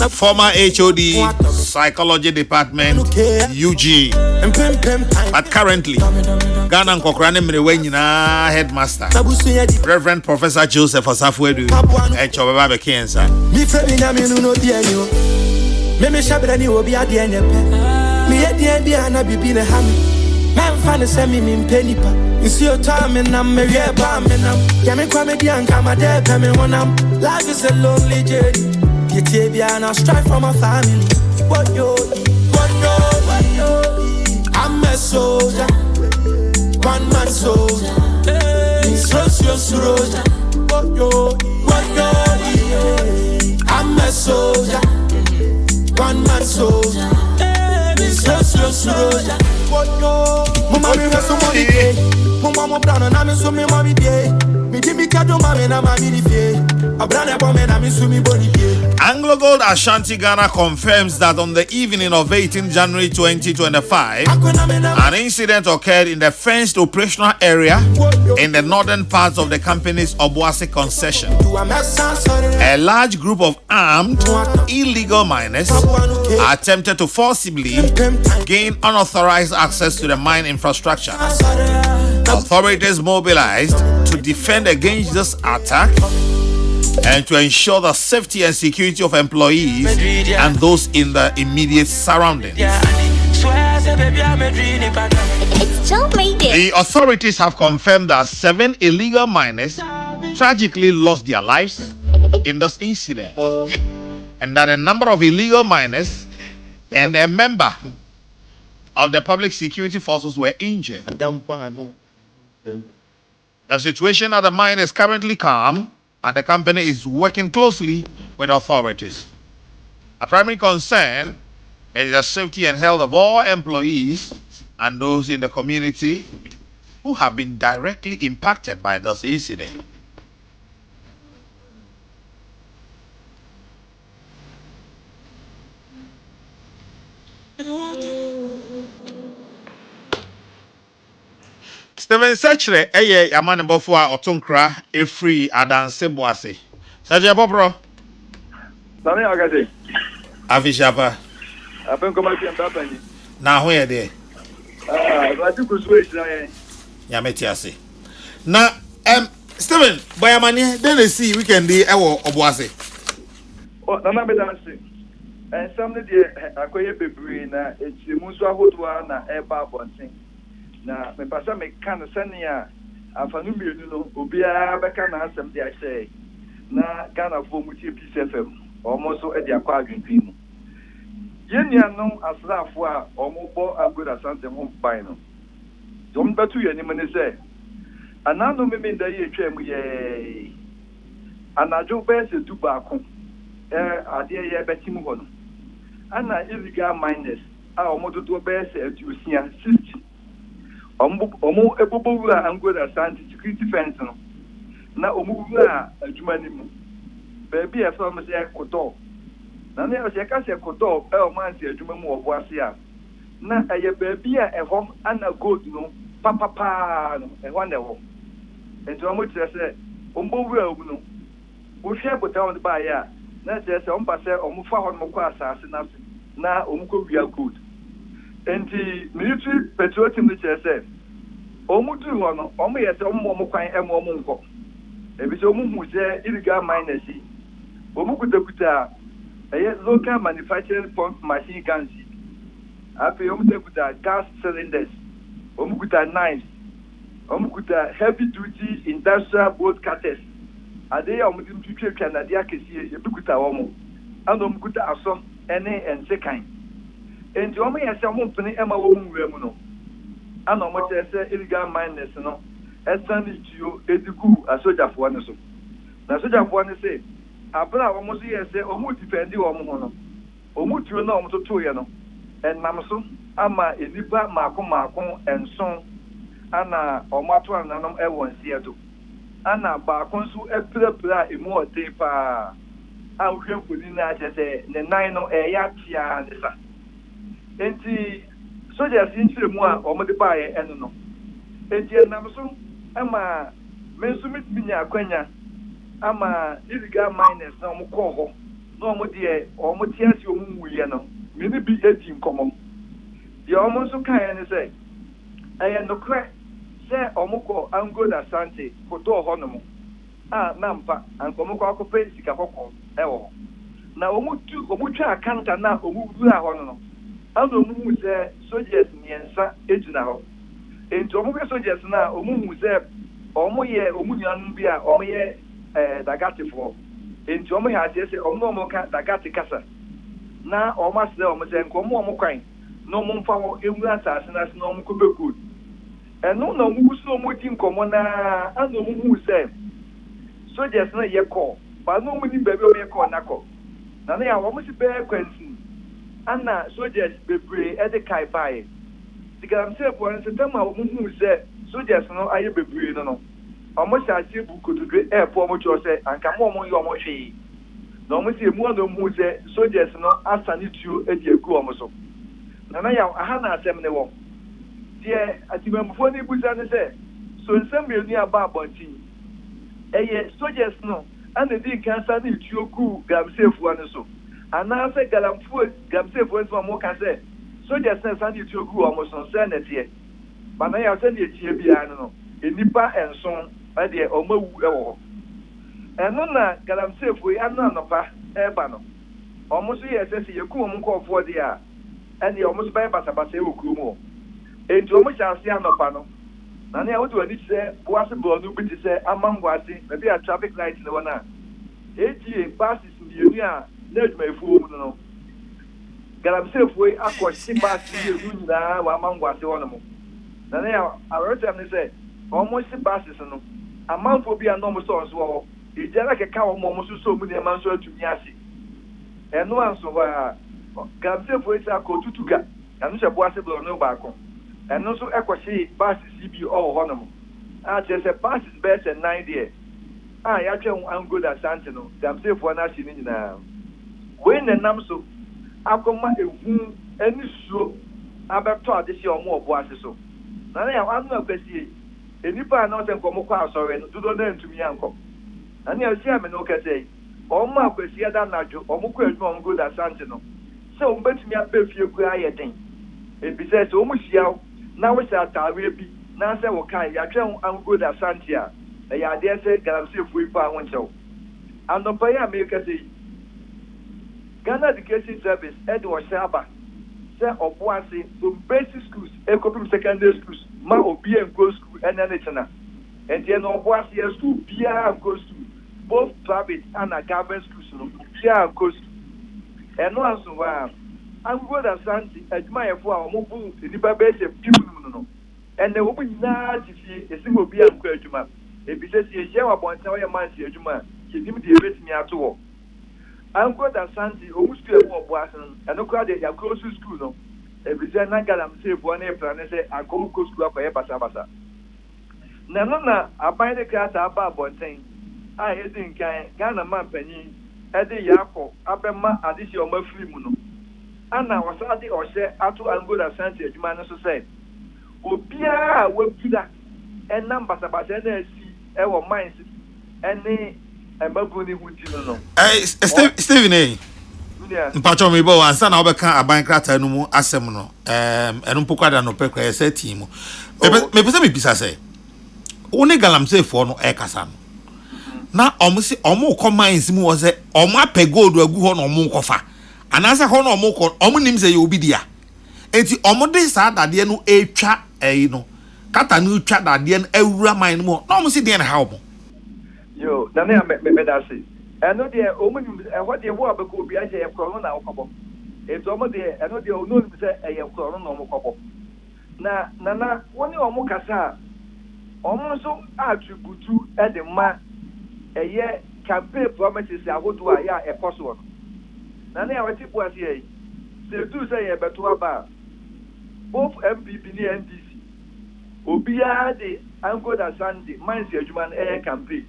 former HOD, Psychology Department, UG, but currently, Ghana and Kokrokoo headmaster, Reverend Professor Joseph Osafwedu, and Chobaba Bekensa. Man fan send me penny pa. You see your time and I'm a real barman. Yamin comedy and come a dead penny when I'm. Life is a lonely journey. You take me and I strive for my family. What yo, I'm a soldier, one man soldier. It's your soldier. What yo, I'm a soldier, one man soldier. It's your soldier. Mama mi reso money pay. Mama brana na mi so mi mami pay. Mi di mi kado mami na mami di pay. Abrana bombe na mi so mi body pay. Anglo Gold Ashanti Ghana confirms that on the evening of 18 January 2025, an incident occurred in the fenced operational area in the northern parts of the company's Obuasi concession. A large group of armed, illegal miners attempted to forcibly gain unauthorized access to the mine infrastructure. Authorities mobilized to defend against this attack and to ensure the safety and security of employees and those in the immediate surroundings. The authorities have confirmed that 7 illegal miners tragically lost their lives in this incident, and that a number of illegal miners and a member of the public security forces were injured. The situation at the mine is currently calm, and the company is working closely with authorities. A primary concern is the safety and health of all employees and those in the community who have been directly impacted by this incident. Steven Sachere, Yaman Bofua Otunkra, a free Adanse Boise. Saja Bobro. Sami Agade. Avishapa. Apen komati mbapani. Na where there? Radu kuswe na Yametiase. Na Steven, Bayamani, then they see we can do our Obuase. Oh, Nana Bedansi. And some of the Akoye Bebre na Echimuswa Hotwa na Eba Bonting. Na me pasa me kan senia afanu mienu no obia beka na asem de ahye na Ghana fo mu tie Peace FM almost so e de akwa adwintwi mu yenia no asrafo a omo bo agoda sante ho ban no dom betu ye nim ne se anano me me da ye twam ye anajo be se du ba ko ade ye betim ho no ana illegal miners a omo dodo be se atusia 60 omo ebobowura angola santi security fence no na omo wura adwuma ni mu baby e so me se kodo na ne o se ka se kodo e o man se adwuma mu obo ase a na eye baby a ehom ana gold no papa no e ho na ho enti omo tire se omo wura omu no wo hwe bota on ba ya na se se omo pa se omo fa ho no kwa asase na omo ko wia gold. Enti military petrol team say omudu no omo yese omo kwan emo nko ebi se omo hu se illegal miners omo kuta local manufacturing pump machine guns afi omo kuta gas cylinders omo kuta knives omo kuta heavy duty industrial bolt cutters ade ya omo dim twetwa na de akesi e kuta omo and omo kuta aso ene ensekan. Enti omo yese omo mpene ema wo nwura mu no ana omo chese illegal miners no esani tio ediku asojafo ne so na asojafo ne se abra omo so yese omo defendi omo ho no omo tio na omo toto ye no enam so ama enipa maako enson ana omo ato ananom ewon siedo ana baako so eprepra emu otepa a uhwemponi na chese ne nan no eya tia ne sa. Enti soldiers inchire mu a omo de baaye eno no enti enam so ama mensumit binya akwanya ama illegal miners na omo ko ho no mo de o mo tia si o mu wuye no me ne bi edi nkomo de o mo so kan ne say eye no kre say o mo ko Angola Asante ko to ho no mo na mpa ankomo ko akope sika kokko ewo na o mu twa akanta na o mu wura ho no ana o mu say soldiers niensa ejina ho enti o mu ke soldiers na o mu say o mu ye o mu nyanu bi a o mu ye dagatifo enti o mu ya ase o mu no mo ka dagati kasa na o ma se o mu se nkomo o mu kwan no mu mfa ho ewura asase na se no mu ko be good eno na mu so mu di nkomo na ana o mu se soldiers na ye call ba no mu ni baby o me call na call na na ya o mu si be kwansi ana soldiers bebre e de kai bai digam se po an se tema o mu se soldiers no aye bebre no omo shachi bu kotudwe airport mo cho se anka mo yo mo hwe na omo si emu no mu se soldiers no asani tuo e di egu omo so na ya aha na asem ne wo die atimamfo ni buza ne se so nsem me ni aba abontin eye soldiers no ana di kansa ni tuo ku gamsefu ane so ana se gamsefu ane so mo ka se soldiers na sani tuo ku omo so se na tie ba na ya se ni etie bia no enipa enson ade omawu ewo eno na galamsefu ana nopa eba no omo so ye se yeku omo nkofo de a ene omo so bai basabasa e okuru mo enti omo chance anopa no na na wodo ani se boase bonu bi se amangwase na bi a traffic light ne wona eji buses ndienu a na adwuma efu mu no galamsefu akoshi buses yenu na wa amangwase wono mo na na ya arotem ne se almost passes no amanfo bi anom so wo ejara keka wo mo so mu ne man so atumi ase eno anso wa gamsefo isa ko tutuga anu se boase blo no ba ko eno so ekoshi passes bi o ho no mo a je se passes best 9 there ya twen Angola Asante no gamsefo na shi ni nyina we ne nam so akoma ehu eni suo abeto ade si omo oboase so na ya anu akwesi enipa na ose nkomo kwa asore no dudo na ntumi anko ani asi ame no kese omo akwesi ada najo omo kwa adwuma omo Angola Asante no se o betumi abefie ku ayeden ebise se omo hia na wo sha tawe bi na se wo kan ya twen Angola Asante a ya de se galamsefu ipa ho nchew anopa ya me kese Ghana Education Service Edward Shaba se oboase from basic schools ekopim secondary schools ma obi en go school enenetena enti en oboase ya school bia go school both private and government schools no bia go school eno aso wa Angola Asante adwuma yefo a omobu enipa be se pimu no ene wo nyina tifie esim obi an kwa adwuma ebise sie hye wa bonta wa man sie adwuma kedim de ebetimi ato wo Angola Asante omu school e wo oboase no eno kwa de ya close school no ebise na galamsefu na plan se akomu ko school akwa ye basa na no na aban de krata aba abonten a yedin kan Ghana man panyin ede yakọ abema adisi o mafiri mu no ana wasade o hye ato Angola Asante adwuma no so say obia wabida enam basa na asi e wo mines ene emabuni hunti no Steven mpacho me bo ansa na obeka aban krata no mu asem no eno mpokwa no pekwa ye say team me pese me bisa say woni galamsefu no e kasa no na omo ko mines mu wo say omo apɛ gold agu ho no omo nkofa anasa ho no omo ko omo nim say ye obi dia enti omo de sa dade no etwa no kata no twa dade no awura mine mu na omo si de na ha omo yo na me da say eno de omo nim ho de wo abeko obi aje ye kro no na okobo enti omo de eno de ono nim say eye kro no na omo kobo na woni omo kasa omo so attribute e de ma eye campaign promises ahodo a ya ekoso no na wati buasi e se tu say ye beto aba both MPP ni NDC obia de Angola Asante mines adwuma na campaign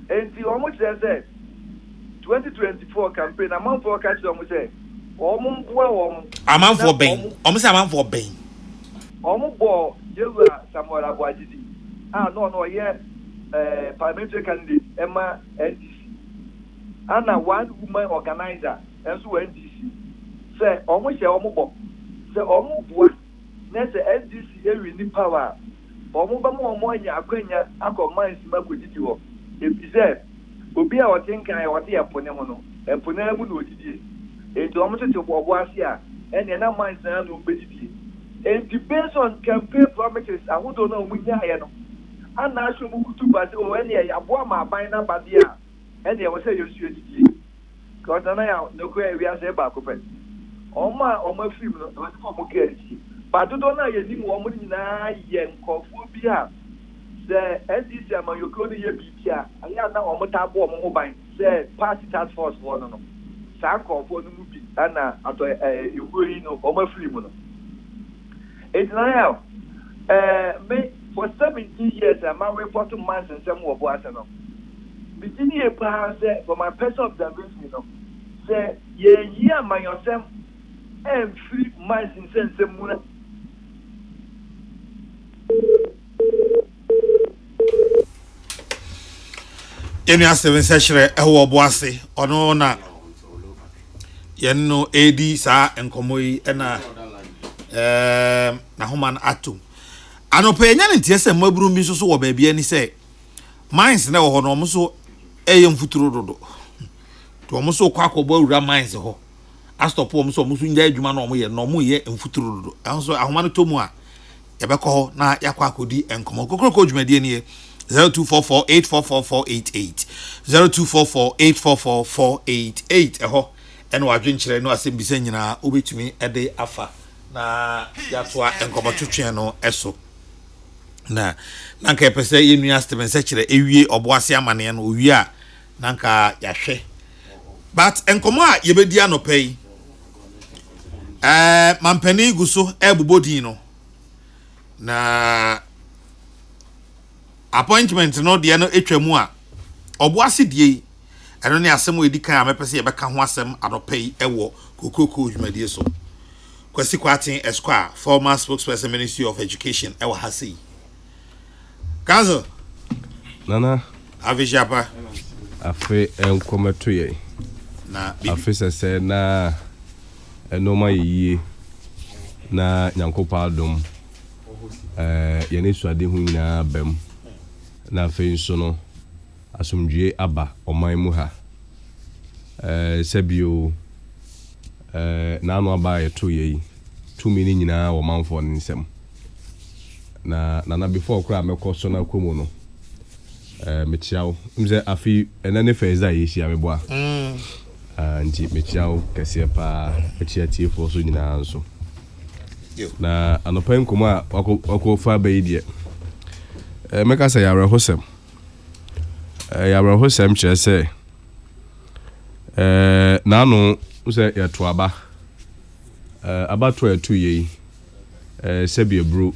enti omo say 2024 campaign amanfo ka ti omo say omo mboa omo amanfo ben omo say amanfo ben omo bo yewa Samuel Abuajidi no ye parliamentary candidate Emma NDC ana one woman organizer enso NDC say omo hye omo bo say omo bua na say NDC ewi ni power omo ba mo omo anya akwanya akoman sima kodidi ho ebi say obi a wotenkan ya wote yapone ho no empona mu no odidi enti omo tete bo ase a ene na man san no bedidi enti based on campaign promises ahodo na omo nya ye no ana asho mu kutuba say o ene ya bo ma ban na bade a ene wo say yosu odidi ko na ya no ko e wi ase ba ko pe oma film no wo ko mo geti ba dodo na ye ni mo mo nyina ye nkofo bi a the NDC amayoko ni ye bibia aya na omo tabo omo ban the party task force one no sa nkofo no mu bi ana ato ehuri no omo film no me for 17 years am report to man nsem wo bo ase no bitini e pa say for my personal observation no say ye yi amanyosem and free man nsem mu na enu aseven seshere ewo boase ono na yenno edi sa enkomoyi ena na homan atum anope enya ne tiese maburu mi so wo ba bia ni se mines na wo ho no mo so eye mfuturo dodo to mo so kwa akọbọ ura mines ho astop mo so nya adwuma na mo ye no mo ye mfuturo dodo anso ahoma no tomu a yebekọ ho na yakọ akodi enkomo Kokrokoo dwumadie ni 0244844488 0244844488 eho eno adwenkyere no asem bisa nyina obetumi ede afa na yatoa enkomo twetwe no eso na nanka pese yenu astemen sekire ewie oboase amane no owie a nanka yahwe but enkomo a yebedi anopai mampani guso ebobodin no na appointment no de no etwamu a oboase die eno ne asem edi kan a mepese ye beka ho asem anopai ewo Kokrokoo dwumadie so Kwesi Kwatin Esquire former spokesperson Ministry of Education ewo hasi Kazo Nana Avijapa afe enkometo ye na afe sese na enoma yiye na nyankopa adom yene suade hu nyina bam na afe nso no asomdwe aba oman mu ha sebio na anu aba yeto ye tumi ni nyina wo manfo nsem na before kra mekọ so na komu no mechiawo mze afi enane feza yeshi ameboa nti mechiawo kese pa echia tiefo so nyina nso na anopan komu a wako fa ba yidie meka say yare hosem kire say na anu use yeto aba to etu ye sebie bro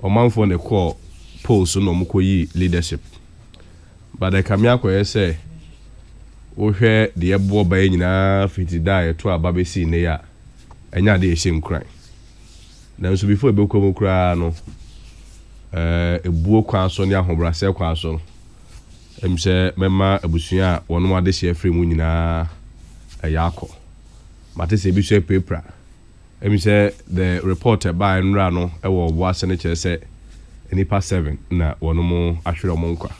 omanfo ne call polls no mukoyi leadership but the kamia ko say wo hwe de ebo ba nyina fiti die to aba be si ne ya enya de ehim kran na so before be komo kra no ebuo kwa so ne ahobra se kwa so emse mema abusua wono ade hye free mu nyina yakọ mate se bi so paper emse the reporter by nra no ewo oboase ne kire se enipa 7 na wono mo ahwere mo nkwa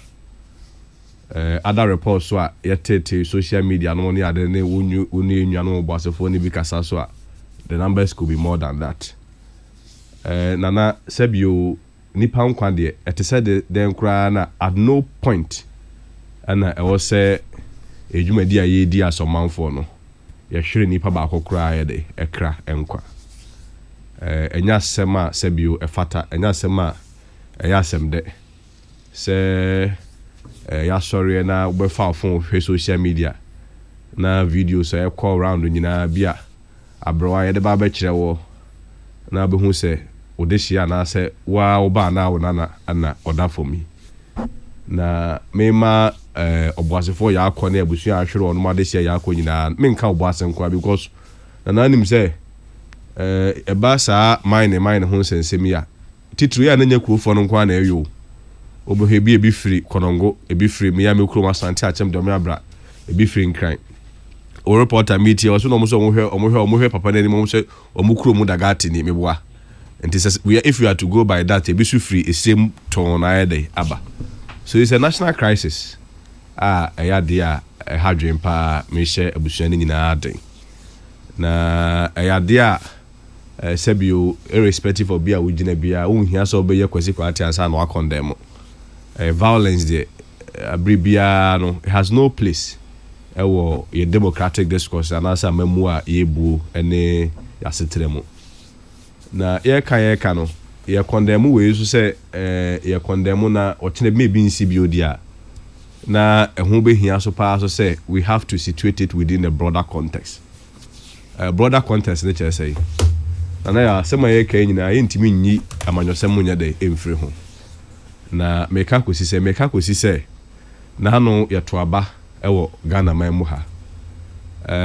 other reports so a yetete social media no ne ade ne wonu enua no oboasefo ne bi kasa so a the numbers could be more than that nana sebio nipa nkwa de ete said the nkra na at no point ana ewo se ejumadi aye di asomanfo no yehwere nipa ba akokra ye de ekra enkwa enya sema sebio efata enya sema eya semde se ya sorry na we fa phone social media na videos e call around nyina bia abrowa ye de ba kire wo na be hu se odehia na se wa oba na wona na oda for me na mema oboasefo ya akọ na abusua ahwere ono ma dehia ya akọ nyina menka oboase nkwa because na nim se eba sa mine ho sensem ya titru ya nanya kuofo no nkwa na eyo obohebi ebi free konongo ebi free me ya mekuro masante achem do me abra ebi free crime o reporter meet you so no mo so omo papa na ni mo so omo kuro mu dagati ni meboa and says if you are to go by that ebi su free a same ton ayede aba so it's a national crisis eya dia hadwen pa me share abusua ni nyina den na eya dia sebio irrespective of bia wugina bia unhia so be yakwasi kwati ansa na condemn violence there abribia no it has no place ewo ye democratic discourse anasa memu a yebu ene yasetremu na ye ka no ye condemn we so say ye condemn na ochine maybe nsi biodia na ehun be hia so pa so say we have to situate it within a broader context ne che say na ya sema ye ka nyina ye ntimi nyi amanyosem nya de emfiri ho na meka kosi se na no yeto aba ewo Ghana man mu ha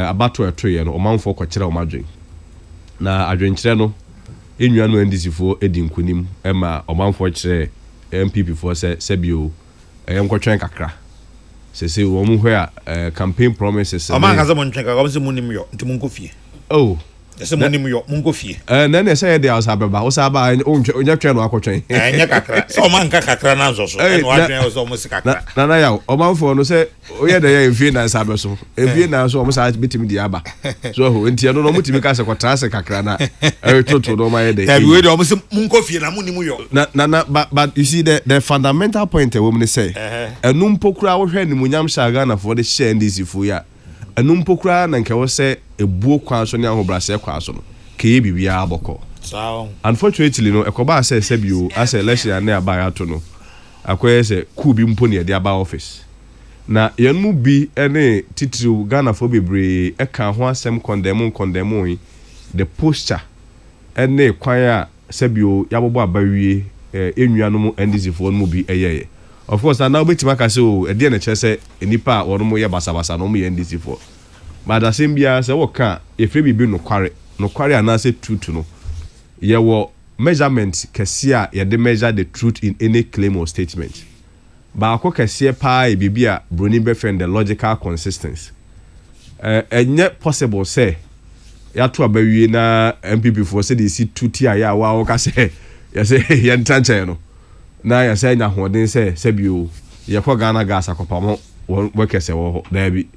abato eto ye no omanfo kwakira omadwen na adwenkyere no enua no ndisifo edi nkunim ema omanfo kire MPP fo sebio nkotwen kakra se wo mu hwe a campaign promises oman kaza mo ntwenka ko se munim yo nti munkofie oh ese munim yo munkofie na say dey osabeba onya twen no akotwen nya kakra so oman kakra na nzo so eno adwen o so mo se kakra na ya omanfo no se oye dey ya mfie na sabe so mfie na so omo sa bitimi di aba so ho enti no mutimi ka se kwatra se kakra na toto no ma ye dey ya we dey omo se munkofie na munim yo na but you see the fundamental point we woman say enum pokura wo hwe ni munyam shaga na for the share ndisi fu ya enum pokura na nke wo se ebuo kwa so ne ahobrase kwa so no ke bibia aboko so unfortunately no ekoba say sebio as election na aba ya to no akoye se ku bi mpo ne de aba office na yenu bi ene titiri Ghana for bebre eka ho asem condemn the posture ene kwan a sebio yabobo abawie enuanom NDC for no bi eyeye of course na obetima ka se o ede na chese enipa wono ye basabasa no mo ye NDC for but asem bia se wo ka efre bibi no kware anase truth no ye wo measurement kese a ye de measure the truth in any claim or statement ba ko kese pa e bibi a broni be friend the logical consistency enye possible say ya to abawie na MPP for say dey see tuti aya wa wo ka say ya say ye ntanche no na ya say nya hoden say sebio ye ko Ghana gas akopamo wo kese wo da bi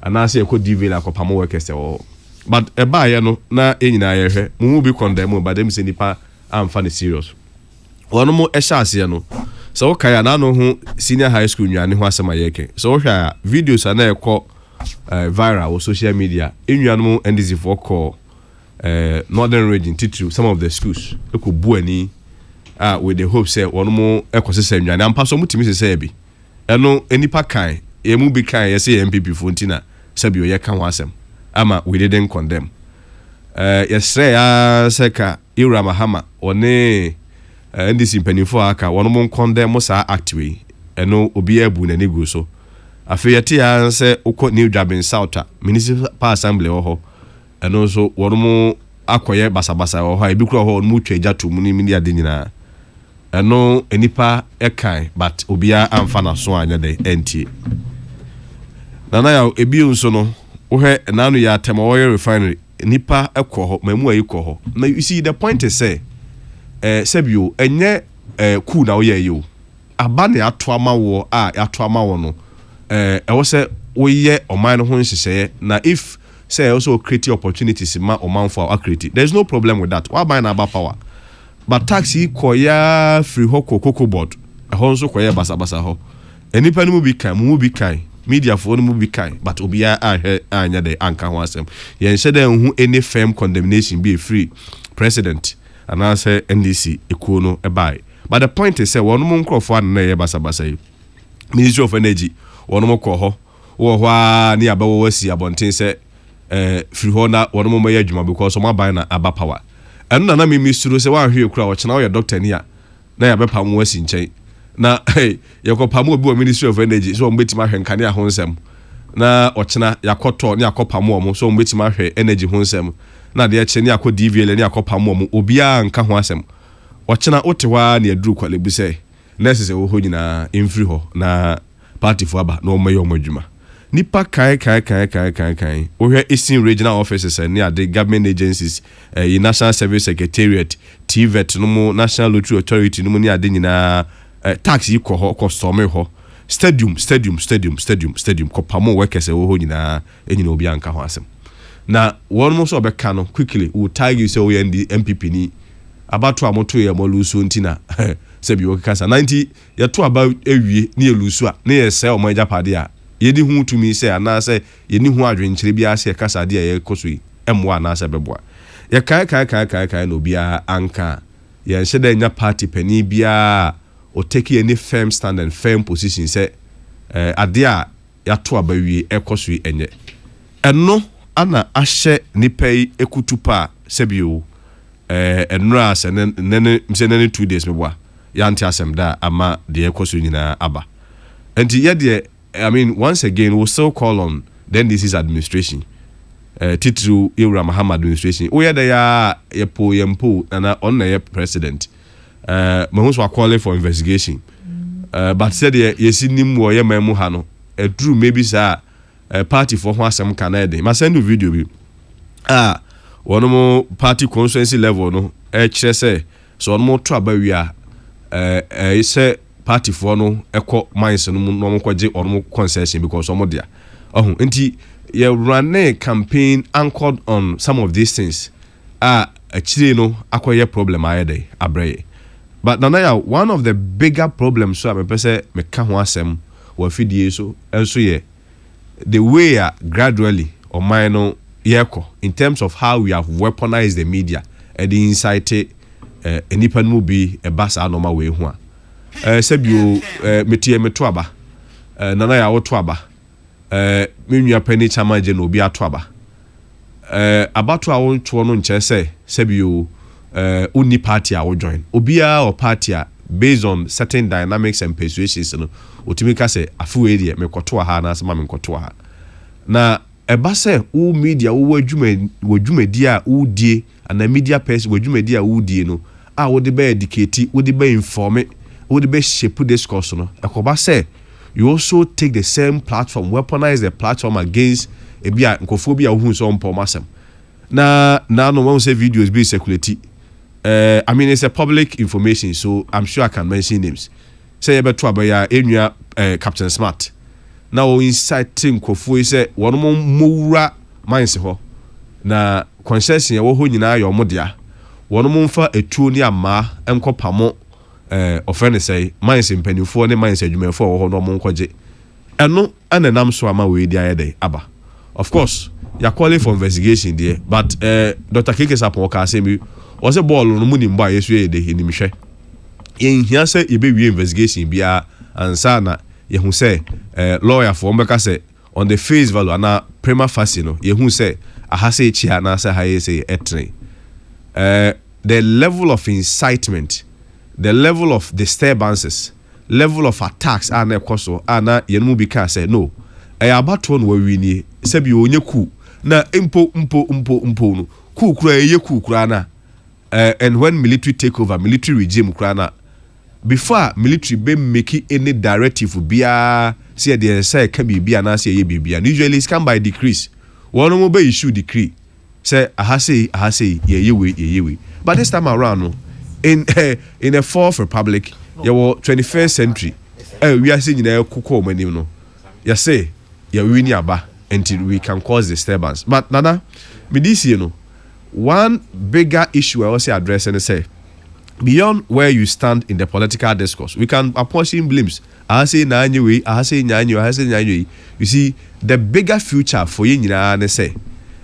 anase ye ko divela akopamo wo kese wo but eba ye no na enyina ye hwe mu bi condemn but dem say nipa amfa ne serious wono mo ehase no so wo kaya na no ho senior high school nwane ho asema yeke so wo hwa videos ana ekọ viral on social media enuanom NDC for call northern region titu some of the schools eko buani with the hope say wono mo ekosese nwane ampa so mutimi se bi eno enipa kan emu bi kan ye say MPP fontina sabio ye kan ho asem ama we didn't condemn yesre ya seka Ira Mahama one NDC mpanifo aka wono mo condemn sa actway eno obi abu na nigu so afeyati ya se ukọ New Jabin South Municipal Assembly ho eno so wono mo akoye basabasa ho ebi kro ho mu twaja to mu ni media de nyina eno enipa ekan but obia amfa na so anya de enti nana ya ebi nso no wohwe nanu ya tema wo refinery enipa ekọ ho mamu ayi kọ ho na you see the point is say sebio enye ku na wo ye yo aba ne ato ama wo ato ama wo no ewo se wo ye oman no ho nhyehyeye na if say also create opportunities ma oman for create there's no problem with that why buy na aba power but taxi koya free ho Kokrokoo board ho nso koya basabasa ho enipa no mu bi kan media for no mu bi kan but obia anya de anka ho asem yen shede hu any firm condemnation be free president and I say NDC ekuo no ebai but the point is say one mo nkrofo an na ye basabasa yi Ministry of Energy one mo kọ ho wo hwa ni abawo wasi abonten say free ho na one mo maye adwuma because mo aban na aba power enu na me suro say wan hwe kura wo chena wo doctor ni a na ya bepa mo wasi nchen na ye ko pam obi wo Ministry of Energy so mo betima hwe nkane a ho nsem na ochena yakoto ni akopa mo so mo betima hwe energy ho nsem na de eche ni akọ DVL ni akopa mo obia nka ho asem ochena otewa na eduru kwale bi say nurses wo ho nyina infree ho na party for aba no mayo madwuma nipa kai we Eastern regional offices and near the government agencies National Service Secretariat TVET no mo National Lottery Authority no mo near de nyina tax yi ko some ho stadium kopamo workers e wo ho nyina enyina obi anka ho asem na one mo so obeka no quickly we tag you say we ndi MPP ni abato amoto ye mo lusu ntina sebi wo kasa 90 ye to about ewie ni elusu a ne ye se o mo japade a yedi hu to me say ana say yeni hu adwenkyere bia say kasa de ye koso yi emwa na say beboa ye kai no bia anka ye nhede nya party pani bia o take any firm stand and firm position say ade a ya to abawie ekoso yi enye eno ana ahye nipai ekutupa sebio enra se nene 2 days meboa ya anti asem da ama de ekoso nyina aba enti ye de I mean, once again, we'll still call on then this is administration. Titru Ibrahim Muhammad administration. Oh yeah, they are yempo and on the president. Mahus were calling for investigation. But said yes, nim wo ye memu hano. True maybe sa party for one some Canada. Ma send you video bi. One more party constituency level no. Say so one more trouble we are. Say party for no echo mines no mo kwaje or mo concession because some there enti ye run a campaign anchored on some of these things actually no akoye problem ayede abreye but nanaya one of the bigger problems so me pese me ka ho asem wa fidie so enso ye the way gradually or minor yeko in terms of how we have weaponized the media and the incite enipa no bi e basa normal way ho sebio metie meto aba nana ya woto aba menua pani chama je no obi ato aba abato a wonto no nche se sebio uni party a wo join obia or party a based on certain dynamics and persuasions no otimika se afu area mekoto ha na asema mekoto ha na eba se u media wo adwumadi a u die ana media person adwumadi a u die no a wo de be educate wo de be inform would be shape discourse no ekoba say you also take the same platform weaponize the platform against ebia nkofobia hu so mpo masem na no one say videos be circulate I mean it's a public information so I'm sure I can mention names say you beto abaya enua Captain Smart now inside nkofo say one mowura mines ho na concession ye wo ho nyina yo modea one mfa etuo ni ama enkopamo offend say mines impenifo ne mines adwumefo wo ho no mo nkoje eno anenam so ama we dia yede aba of course ya calling for investigation there but Dr. Keke Sapon ka say me o say ball no mu ni mba yesu yede hinimhwe yen hia say e be wie investigation bia ansa na ye hu say lawyer for mbeka say on the face value na prima facie no ye hu say ahase echi na say haye say etre the level of incitement, the level of disturbances, level of attacks are na ekoso ana yenmu bi ka say no abato no wawini sebi onye ku na mpo no ku kura eye ku kura na and when military take over military regime kura na before military be make any directive bia say the say can be bia na say ye bibia usually it's come by decrees one mo be issue decree say ahase ye we but this time around no in a fourth republic you were 21st century we are seeing na kokoo mani no you say you win aba until we can cause disturbance but nana me this you know one bigger issue I also address and say beyond where you stand in the political discourse we can apportion blames I say nyanyo you see the bigger future for you nyina say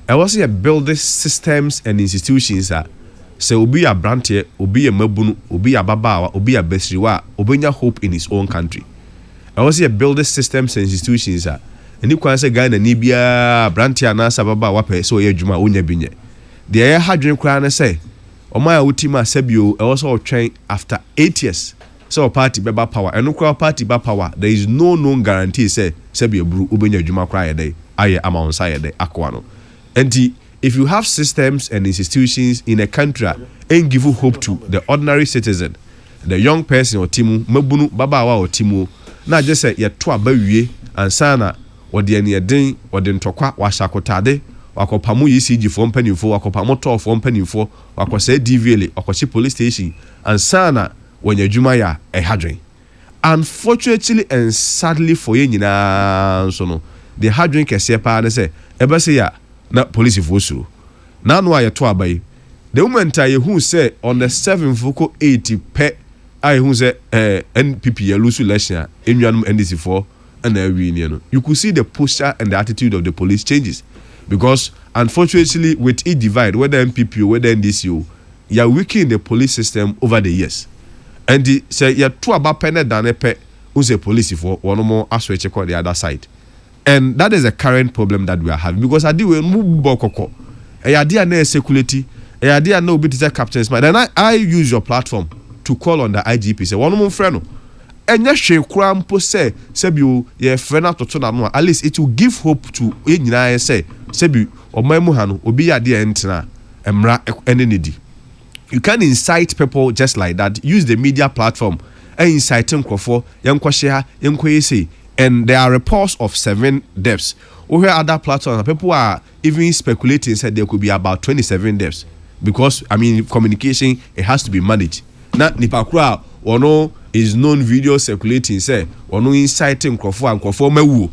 I was here build these systems and institutions that say obi a brantie obi a mabunu obi a babawa obi a besriwa obenya hope in his own country I was here build these systems and institutions that any kwan say Ghana ni bia brantie anasa babawa pe so ye adwuma onya binye the air hadwen kwan na say omaya utima sebio I was all train after 8 years so party beba power and no party ba power there is no known guarantee say sebio bru obenya adwuma kra ye dey aye amount say ye dey akwa no and if you have systems and institutions in a country and give hope to the ordinary citizen, the young person or timu, mabunu babawa or timu, na just say ya to abawie and sana wɔde ani eden wɔde ntɔkwa wahyakotade wakopamu ECG for mpanimfo wakopamu tɔ for mpanimfo wakɔsɛ DVL wakɔsi police station ansana wɔnya adwuma ya ɛhadwen. Unfortunately and sadly for yɛn nyinaa nso no the hadwen kɛseɛ paa ne sɛ ɛbɛsɛ ya na police fo suro na no ayɛ to abai the moment I who say on the 7th ko 80 pe I who say NPP ya lose election enwanum NDC for and every no you could see the posture and the attitude of the police changes because unfortunately with it divide whether NPP or whether NDC you are weakening the police system over the years and the say ya to about pen than pe who say police for one more aswitch the other side. And that is a current problem that we are having because I do move bokoko. A idea na security, a idea no bit is captain's mind. And I use your platform to call on the IGP. Say one more friend. And yes, she cram po say you ye friend out to no. At least it will give hope to any say sebi or my muhanu obi idea entina emra enedi. You can incite people just like that. Use the media platform and incite them for young share young say. And there are reports of 7 deaths. Over other platforms, people are even speculating said there could be about 27 deaths because I mean communication it has to be managed. Now nipakura ono is known video circulating say ono inciting Kokrokoo and Kokrokoo mewu.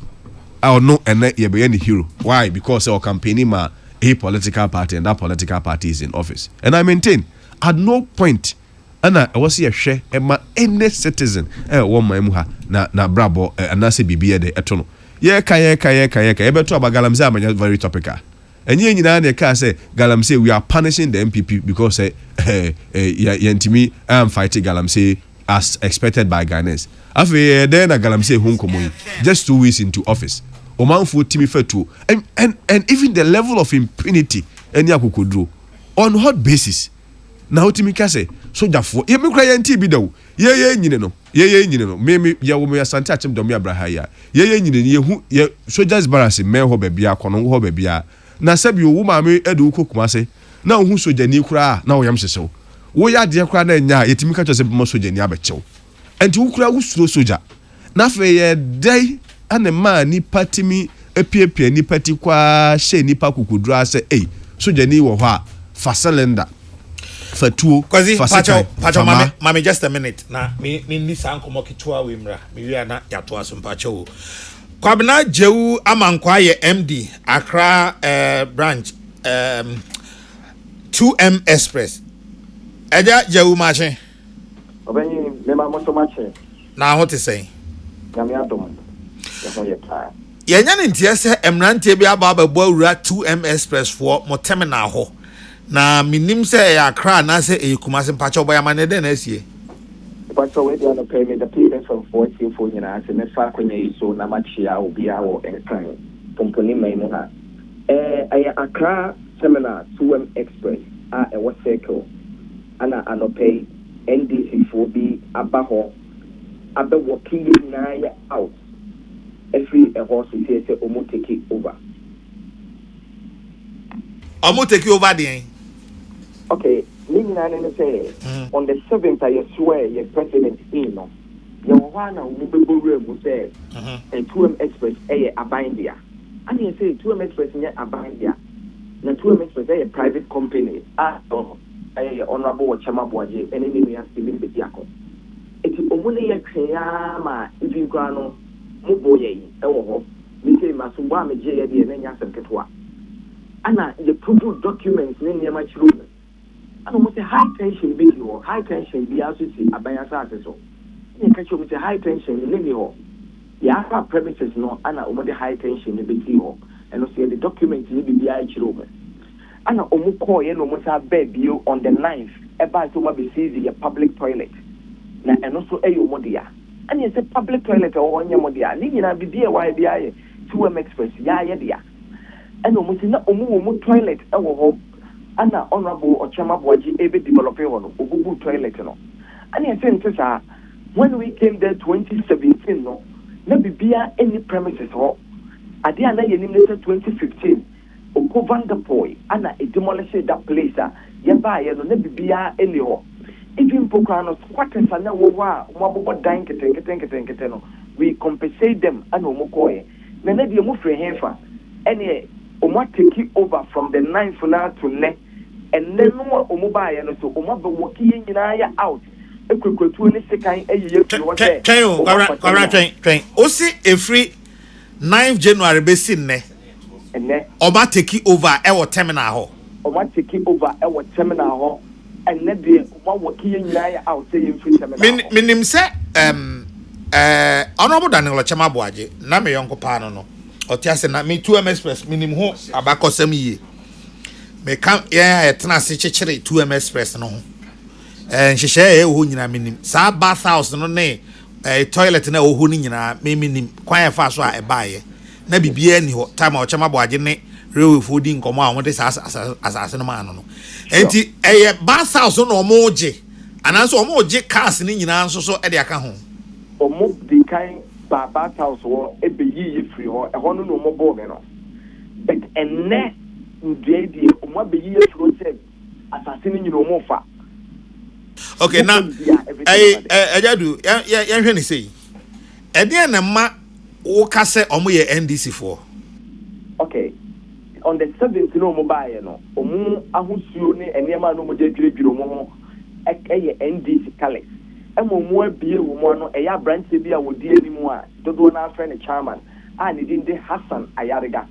I no and ye be any hero. Why? Because our campaigning ma a political party and that political party is in office. And I maintain at no point. Ana was here share any citizen one my muha na brabo anase bibia de etono ye kaya beto aba galamse amanya very topical enye nyina na ka say galamse we are punishing the MPP because yantimi am fighting galamse as expected by Ghanaians afi then na galamse hu nkomo just 2 weeks into office omanfo timi fetu and even the level of impunity any akokodro on what basis na otimi ka say sojafo ye me kra yanti bi dawo ye nyine no me ya wo me asante achem dom ya braha ya ye nyine ye hu ye soldiers barracks me ho babia kono ho babia na sabi wo ma me edu kokuma se na hu sojani kra na wo yam hyesew wo ya de kra na nya yetimi ka chose mo sojani abechew enti wo kra wo suro soja na fe ye dai ane ma ni patimi epiepie ni pati kwa she ni pa kukudura se sojani wo ho a fa cylinder fatuo kwazi pacho mame just a minute na me ni san komo kitua we mra me wi na yato aso pacho kwabna jewu amankwa ye MD Accra branch 2M Express eja jewu mache obenyi me ma mo so mache na ho te sei na me adom ya ho ye pa yenya ne ntie se emrante bi aba aba bo awura 2M Express for mo terminal ho na minim se ya Accra na se ekumase mpacho boya mane den asie pacho we dey on pay me the people from 14 for nyina se me fa kwanya iso na machia obi a wo enkan company mai mu ha ay Accra seminar 2M Express a what circle ana anopay NDC for bi abaho abe working na ya out every horse say omo take over there. Okay, on the 7th, I swear, your president, no. Your one of the say, and 2M Express, a bindia. And you say 2M Express, a bindia. Now, 2M Express, a private company, honorable Chamabuaji, and enemy has been with Yako. It's only a Kayama, if you grano, Muboye, we say Masumba, J. and Yasam Ketua. Anna, the proof documents in my children. And almost a high tension video, high tension, the RCC, a bias so. You catch with a high tension in Lily. The other premises, no, Anna, almost a high tension in the video, and also the documents in the BI children. Anna, Omuko, and almost a bed you on the 9th, about to be seizing a public toilet. Now, and also a Modia. And it's a public toilet or on your Modia. Nina be dear, why the 2M Express, ya. And almost not a toilet, our home. Ana honorable Ochamabuaji ebe developing one Ubu toilet no. And I said, when we came there 2017 no, maybe be any premises ho. Adi ana eliminated 2015. Oko Vanderpoy ana demolished that place. Yeba no maybe be any ho. Even Pocano squatters ana wa mwabobo dying keten no. We compensate them and omokoye. na de mu free hefa ene omo take over from the 9th now to ne and then no omo buy no so omo be work nyina ya out ekwekwetu ne sekan ayiye fi wo say train o si every 9th January be sin ne ene oba take over e wo terminal ho omo take over e wo terminal ho and ne de omo work nyina ya out say in free terminal minim say honorable Daniel Ochema Boaje na me yonko pa no otiase na me 2M Express minim ho abakosam yie me kan ya etna se chechire 2M Express no ho nhihye ho nyina minim sa bath house no ne toilet na ho ni nyina me minim kwan fa so a ebaaye na bibia ni ho time Ochema Boaje ne rewe fodi nkomo a won de sa asase no ma no enti bath house no mo je ananso mo je cars ni nyina nso so e de aka ho omo di kind baba house wo e be yi free ho e ho no no mo bo me no but enne ndie omo be yi free say assassin nyina omo fa okay now ejadu ya hwe ni say e de na ma wo ka se omo ye NDC for okay on the 7th no mo buy no omo ahosuo ne enema no mo je dwiredwire omo ho e NDC colors emo mu abie wo mu no eya branch bi a wodi animu a dodo na afre ne chairman a ne din de Hassan Ayariga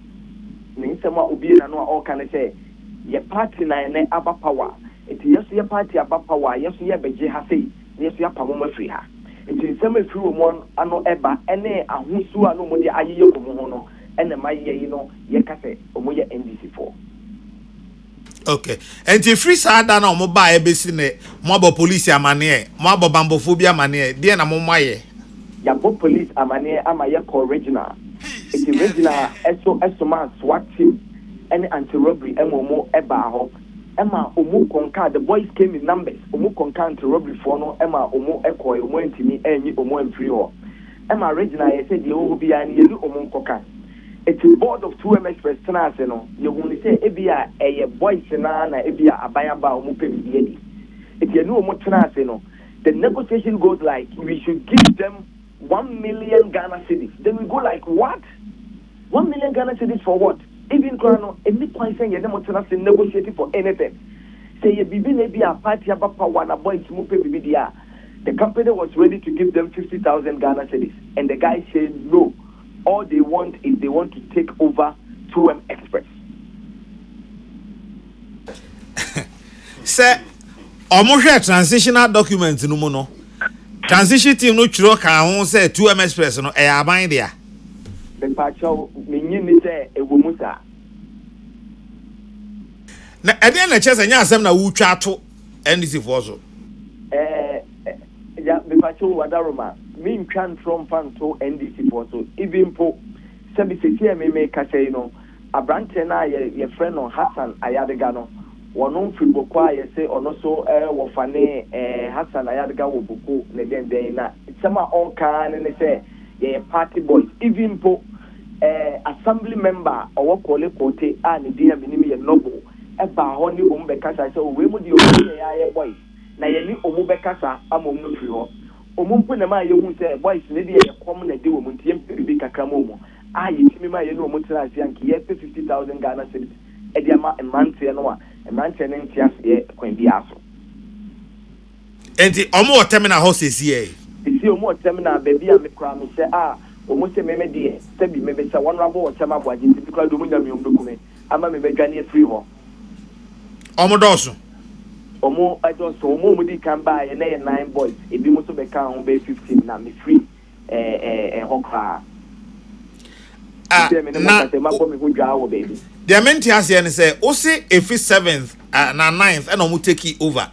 ne nsema obi na no a all kan say ye party na ne aba power eti yeso ye party aba power yeso ye beje ha sei yeso ya pamo mafri ha eti nsema efri wo mu ano eba ene ahosu a no mo de ayeye ko mu ho no ene maye yi no ye ka say omo ye NDC4 okay enti free sada na omo ba ebesi ne mo abo police amane mo abo bambofobia amane de na mo maye ya bo police amane ama ye ko original iti original eso man SWAT team any anti-robbery mo eba ho ema omo konka the boys came in numbers omo konka anti-robbery for no ema omo ekoi omo ntimi enyi omo amfiri ho ema original ye say de owo bia ne yelu omo nkoka it's a board of 2M Express tenase no you won't say ebia eye boys na ebia abayaba omo pe biedi if you know omo tenase no the negotiation goes like we should give them 1 million Ghana cedis then we go like what 1 million Ghana cedis for what even krano any point saying you don't tenase negotiating for anything say you bibi na bia party abapa wana boys mo pe bidia the company was ready to give them 50,000 Ghana cedis and the guy said no. All they want is they want to take over 2M Express. Sir, almost transitional documents no mo no. Transition team no chiro ka ho say 2M Express no e aban dia. The pacho menyi say e wo musa. Na e dey na chese nya asem na wu twa to NDC for so. Ya me pacho wadaroma. Me ntwan from fan to NDC for so even po sabi se me ka say no abrante na ye friend on Hassan Ayadiga no wono fiboko a ye say ono so wo fane Hassan Ayadiga wo boko ne den na sama all kan ne say ye party boys even po assembly member owo kole kote a ne dia minimi ye noble e ba ho ni o mbe kasa say we mu di o ye boys na ye ni o mu be kasa amom firi ho omumpu na ma ye hu se boys ne de ye kom na de wo mu ntiem bi kakra mo a ye timi ma ye no mo tira ase anki ye 50,000 Ghana cedis e de ma emante no a emante ne ntia se kwan bi aso enti omo terminal house esi esi omo terminal be bia me kra me se omo se me de tabi me be se won rabo o chama boaje nti kra do mo nya me omdokume ama me be dwane free ho omo doso omo ajo so omo mu di kan ba ye na ye 9 boys ebi mo so be kan ho be 15 na me free hokra na the amenti ase ne say o se every 7th na 9th and omo take over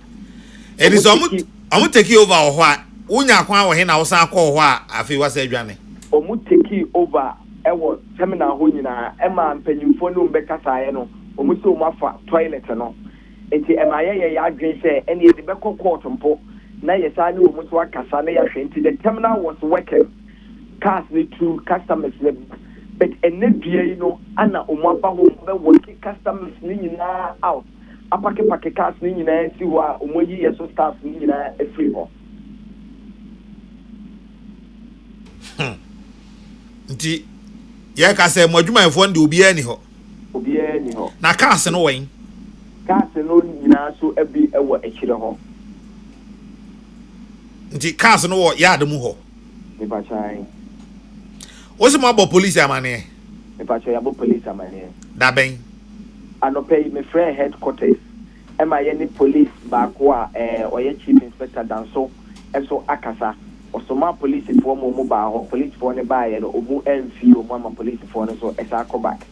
it is omo take over ho a unya kwan wo he na wo san akọ ho a afi wasa adwane omo take over ewo terminal ho nyina e ma mpanyimfo no mbe kasa ye no omo so omo afa toilet no enti emaye ya adwen say ene ye de be court mpo na ye sa ni omo so akasa na ya hwenti the terminal was working cars need to customers but enebia you know ana omo aba ho be working customers ni nyina out apake cars ni nyina si ho a omo yi yeso staff ni nyina free ho nti Yeah, ka say modwuma efo ndi obi ani ho. Obi ani ho. Na cars no wen. Cars no nyina so ebi ewo ekire ho. Nti cars no wo yard mu ho. Me pa chai. What's my police amane? Me pa chai abo police amane. Da ben. Anope me friend headquarters. Ema ye ni police back wa oye chief inspector danso eso akasa. Osoma police for mo ba ho police for ne ba ye no omu enfi o mo police for ne so esa ko back.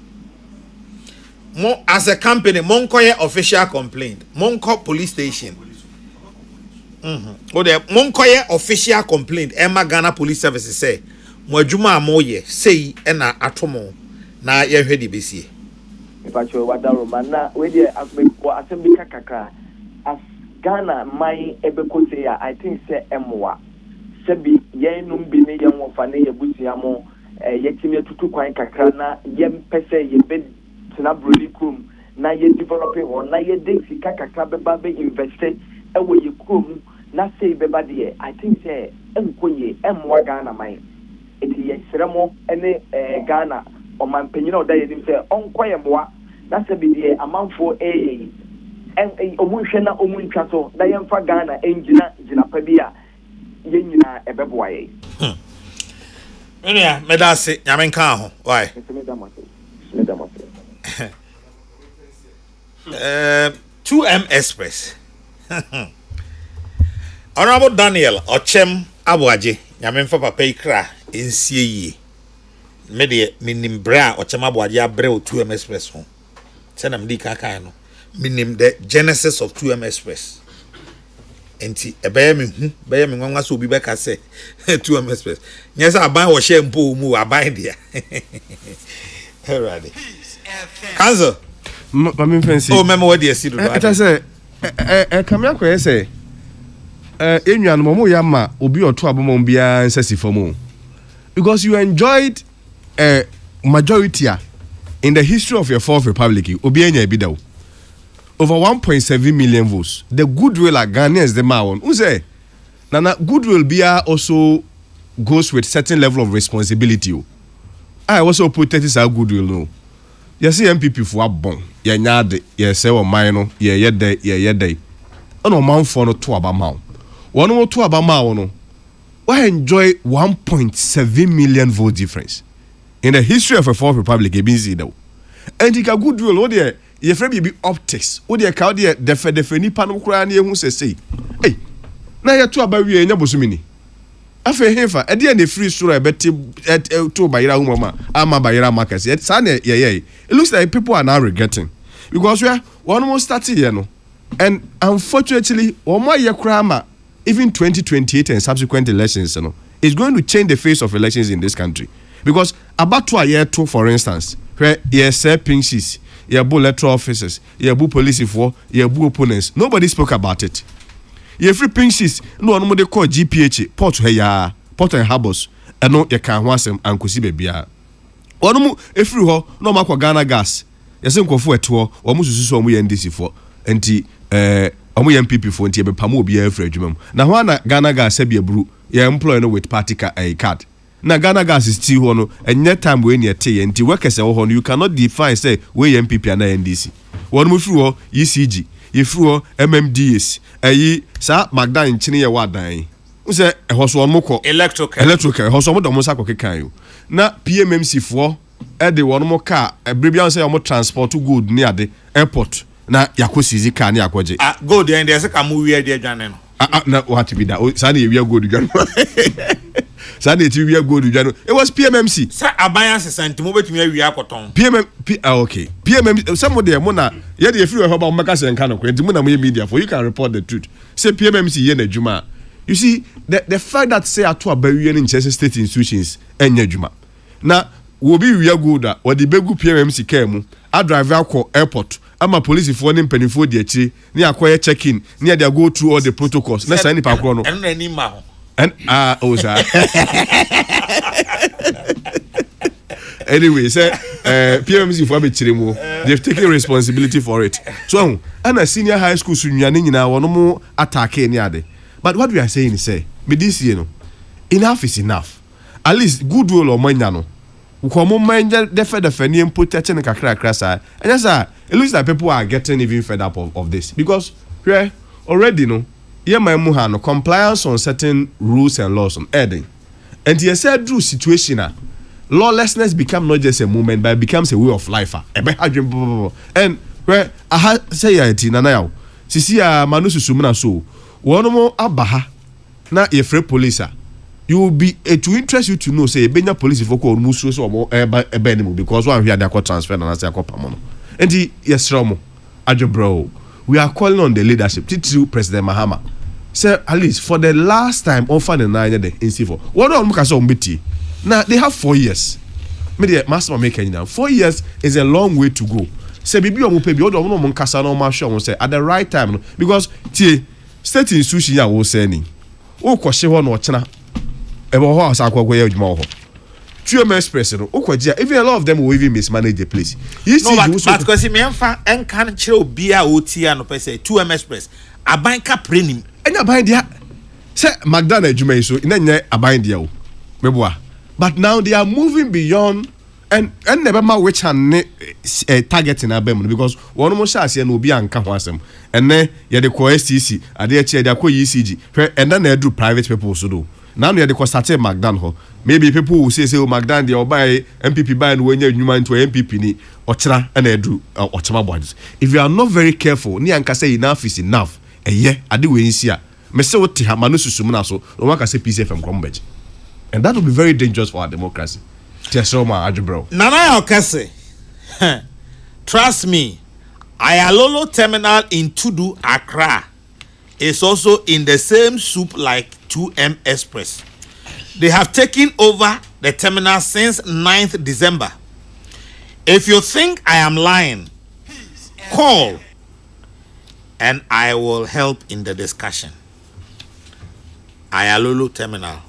Mo as a company monkoye official complaint. Monko police station. O de monkoye official complaint. Emma Ghana Police Services say mo adwuma amoye sei na atomo na ye hwedi besie. Pacho wadaroma na we dey assemble kakaka as Ghana my ebekote ya I think say emwa sebi ye num bi ne ye wofa ne ye busiamo yetime tutu kwan kakra na ye mpese ye be tena broli krum na ye developing on na ye dey sika kakra beba be invest ewo ye krum na say beba de I think say enkoye emwa Ghana my eti ye seremo ene Ghana o man penyina oda ye dim say onkoye moa na se bi de amanfo omunhwe na omuntwa so na yemfa Ghana engina pa bia ye nyina ebeboa ye Enya medase nyame nka ho why 2M Express Honorable Daniel Ochem Abuaje nyame mfa papa ikra ensie yi me de minim bra Ochem Abuaje abre o 2M Express ho Senam di kaka no minim the genesis of 2M Express enti ebeye me hu beye me nwanwa so obi be ka se 2M Express nyesa aban wo hye mpo mu aban dia already Kanzo mami fancy oh memo what dey see do I say kamia ko say enwan mo ya ma obi oto abom bia nsasi famo because you enjoyed majority in the history of your fourth republic obi enya ebidawo over 1.7 million votes the goodwill at Ghanaians the mawon who say na goodwill bia also goes with certain level of responsibility I also protect this goodwill no you see MPP for abon ye nyaade ye say o man no ye dey ono man for no to abama one mo to abama no why enjoy 1.7 million vote difference in the history of a fourth republic e bin see though and the goodwill what there ye frame be optics what there ka there defe nipa no kura na ehu say hey na ye to abawie nya bosumini afa hefa e dey na free sura e beti to bayira humama ama bayira markets it sa na ye it looks like people are now regretting because we are one more starting here no and unfortunately one more year krama even 2028 and subsequent elections you know is going to change the face of elections in this country because about 2 year two for instance where you say pinches you have electoral officers you have police for you have opponents nobody spoke about it you free pinches no one they call GPH port and harbors and no you can want some and kusi bebia one mu free ho no makwa Ghana gas you say nkofo eto o mu susu so mu NDC for enti omu MPP for enti e be pamo obi e free adwuma na ho na Ghana gas se bia bru you employ no with party card na Ghana gas is still hono enye time we near te enti workers e ho you cannot define say we MPP and NDC one mu free ho ECG you free ho MMDS ayi sa Magdan chine ye wadan u say e ho so mo ko electrical ho so mo do mo sa ko kekan yo na PMMC for e de one mo car e brebia say mo transport good ni ade airport na yakosizi car ni akwaje good and there say ka mu wi de dwane no na what be that sa na wi good dwane Sunday to we go to Jano. It was PMMC. Sir, Abaya Santi, move to me, we are cotton. Okay. PMMC, somebody, Mona, yet if you have about Macas and Kano, Mona media for you can report the truth. Say PMMC, Yen Juma. You see, the fact that say at 2 billion in Chester State institutions, and Juma. Now, will be we are good or the Begu PMMC came, I drive out airport. I'm a police for them penny for the near quiet check in, near they go through all the protocols. Let's any Pacono. And any mao. And anyway, say PMC for Bichirimo, they've taken responsibility for it. So, and a senior high school sunyani na one more attack any other. But what we are saying is say, me this year no, enough is enough. At least goodwill or manyano. Ukomo manja defe ni protecting the kakra krasa. And yes, sir, it looks like people are getting even fed up of this because yeah, already no, yeah, my muhano compliance on certain rules and laws on adding. And you said true situation lawlessness become not just a movement, but it becomes a way of life. And where I say it in now. Sisi manusu sumuna so one more abaha na ye free police. You will be to interest you to know say benya police for ko musu so mo ebe because one here they transfer and say akopamono. And the yes romo ajo bro. We are calling on the leadership to President Mahama. Say at least for the last time offer the 9 day in C4. What on muka so mbiti. Now they have 4 years. Maybe maximum make now. 4 years is a long way to go. Say bibi o mo pe bi o do no mo nkasa no ma sure say at the right time because tie state institution ya wo say ni. O kwhye ho na o kena. Ebo ho asa akwa ye adwuma ho. TM Express no o kwagye even a lot of them will even mismanage the place. No but because me enfa enkan kire obi a otia no pe say TM Express aban ka prenim. Enya aban dia. Say Magdana adwuma yi so ina nya aban dia o. Meboa. But now they are moving beyond and never ma which and targeting abem because one more shall say no be anka ho asem and then ye the STC ade che dey akọ ECG and then they do private people so do now they dey start Magdan ho maybe people will say oh Magdan dey buy MPP buy no nya nwuma into MPP ni ochira and they do ochima boys if you are not very careful ni anka say enough is enough eye ade we nsia me say what ha manu susum na so no one can say PCFM kombeji and that will be very dangerous for our democracy. Nana Okese, trust me, Ayalolo Terminal in Tudu, Accra is also in the same soup like 2M Express. They have taken over the terminal since 9th December. If you think I am lying, call and I will help in the discussion. Ayalolo Terminal.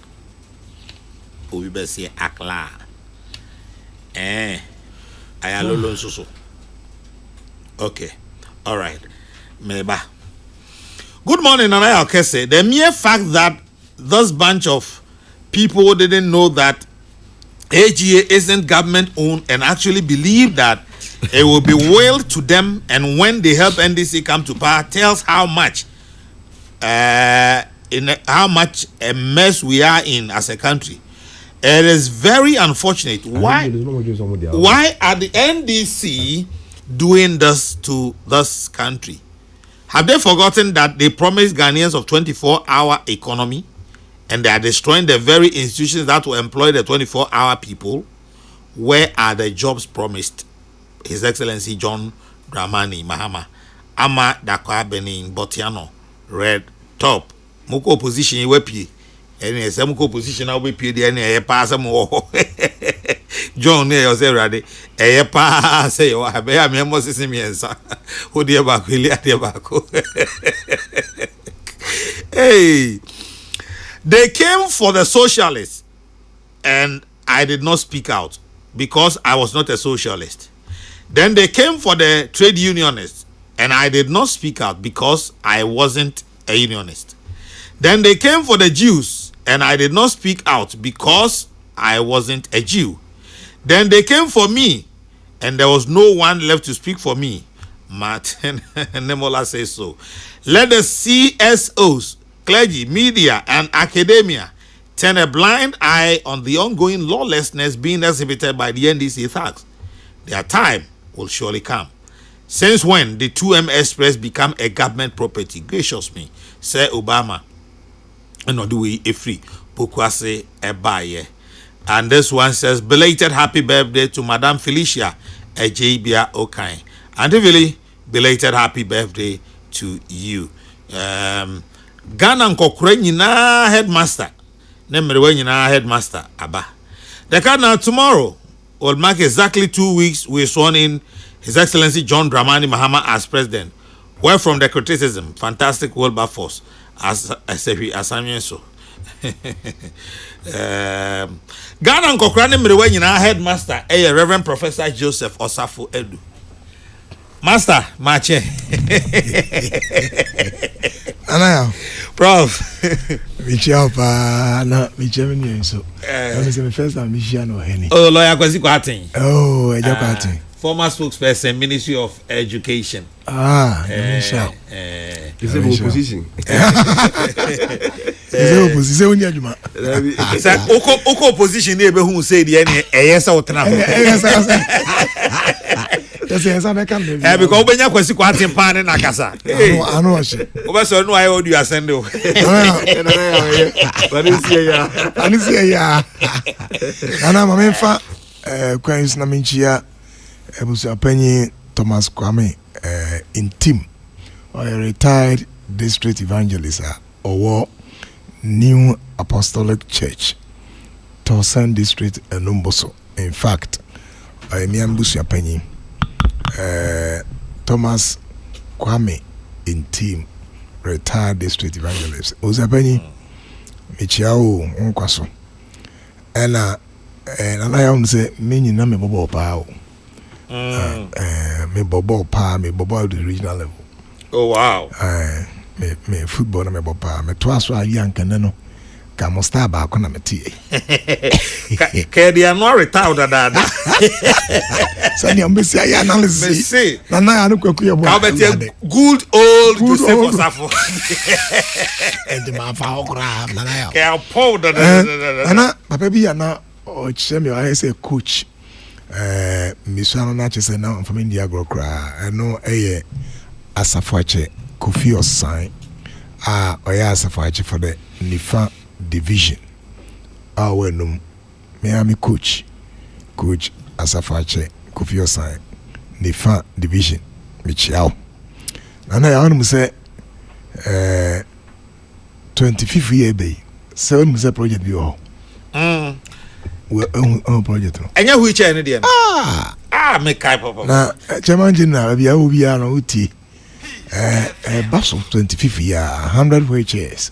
Ubibesi Accra. Ayalolo Susu. Okay. All right. Meba. Good morning, Nana Okese. The mere fact that this bunch of people didn't know that AGA isn't government owned and actually believe that it will be willed to them, and when they help NDC come to power, tells how much a mess we are in as a country. It is very unfortunate. Why are the NDC doing this to this country? Have they forgotten that they promised Ghanaians of 24-hour economy and they are destroying the very institutions that will employ the 24-hour people? Where are the jobs promised? His Excellency John Dramani Mahama. Ama Dakwa Benin Botiano. Red top. Muko opposition wepi. Any some position will be paid any pass more. John near say ready. A pass say, oh, I bear me most is me answer. Who dear back will dear back. Hey, they came for the socialists, and I did not speak out because I was not a socialist. Then they came for the trade unionists, and I did not speak out because I wasn't a unionist. Then they came for the Jews, and I did not speak out because I wasn't a Jew. Then they came for me, and there was no one left to speak for me. Martin Nemola says so. Let the CSOs, clergy, media, and academia turn a blind eye on the ongoing lawlessness being exhibited by the NDC thugs. Their time will surely come. Since when did 2M Express become a government property? Gracious me, Sir Obama. No do we a free Pokwase Ebaye. And this one says, belated happy birthday to Madame Felicia Ejibia Okai. And really, belated happy birthday to you. Ghana Kokrokoo nyina headmaster. Nemrewe nyina headmaster Aba. The cardinal tomorrow will mark exactly 2 weeks we sworn in His Excellency John Dramani Mahama as president. Where from the criticism, fantastic Wilberforce. As Samuel so. Ghana Kokrokoo Mrewe nyina headmaster Reverend Professor Joseph Osafo Edu. Master Mache. Anaya. Prof. Michia pa na michia me so. That the first time Michia no Henny. Oh, lawyer Kwasi Kwatin. Oh, Eja Kwatin. Former spokesperson, Ministry of Education. Michia. Is it opposition? Is it opposition when you Is that Oko opposition neighbor who say the yes or trap? Yes, I can. Because when you Kwasi Kwatin pan in Akasa. I know she. Over no I owe you a sendo. But it's here. And it's here. And I'm a memfa Queen's Naminchia. Ebusu Penny Thomas Kwame in team or a retired district evangelist or New Apostolic Church Torsen District Enumboso. In fact, I am Busu Penny Thomas Kwame in team retired district evangelist. Uzapenny Michiao Unkwaso. And I am say many na me bobo pa me bobo pa me bobo at the regional level. Oh wow. Me football na me bobo pa me to aso ayan kaneno ka mo star ba ko na me tie. Ke dia no retired dada. Sani ambesi ayan analysis. Na na anu kwaku ye bo. Ka beti good old Joseph Osafo. And the man fa okra na na ya. Ke Paul dada. Ana papa bi ya na o chise me I say coach misano na chise na from India go kra no eye asafoache Kofi Osan oya asafoache for the Nifa division wenum me am coach asafoache Kofi Osan Nifa division me chiao na ya wonu say 25th year be seven muse project bi ho project no enya hu che ne de me kai papa na chairman general bia obi a no uti baso 25th year 100 wheelchairs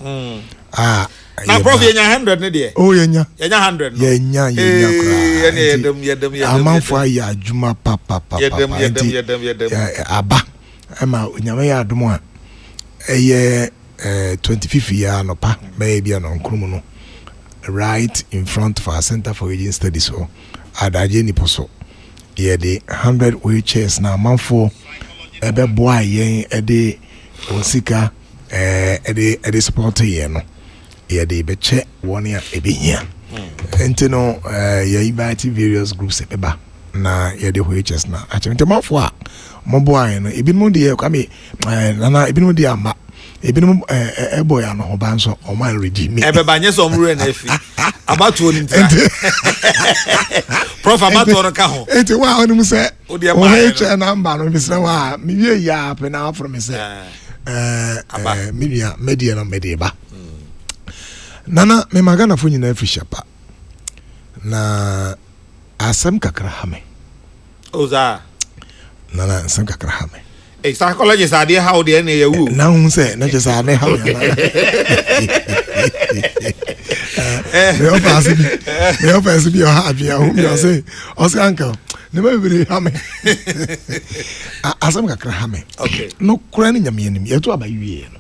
na prof yenya 100 ne de yenya 100 no yenya kra yedem amanfo ya adwuma papa yedem aba ama onyame ya adom a 25th year no pa maybe an onkrumu no right in front of our Center for Aging Studies so adaje ni poso ye the 100 wheelchairs na manfo ebe boa yen ede osika ede support ye no ye de be che won ya ebe hia enti no ye invite various groups eba na ye de wheelchairs na achemte manfo a mo boa yen no ebi mo de ye kwame na ebi mo de ama ebinum boy an ho ban so o man redeem me banye so mru na afi abatu oni ntia prof abatu no ka ho enti wa onum se o de ma he na mba no bisra wa me wie ya pe na afro me se media no media ba nana me magana fo nyina afi shapa na asem kakra ha me oza nana asem kakra ha me psychologist idea how the na you na hu say na just na how ya me offer be your happy ya hu me say Oscar uncle ne ma bere ha me asam kakra ha me okay no kura ni nyame anim ye to abawie no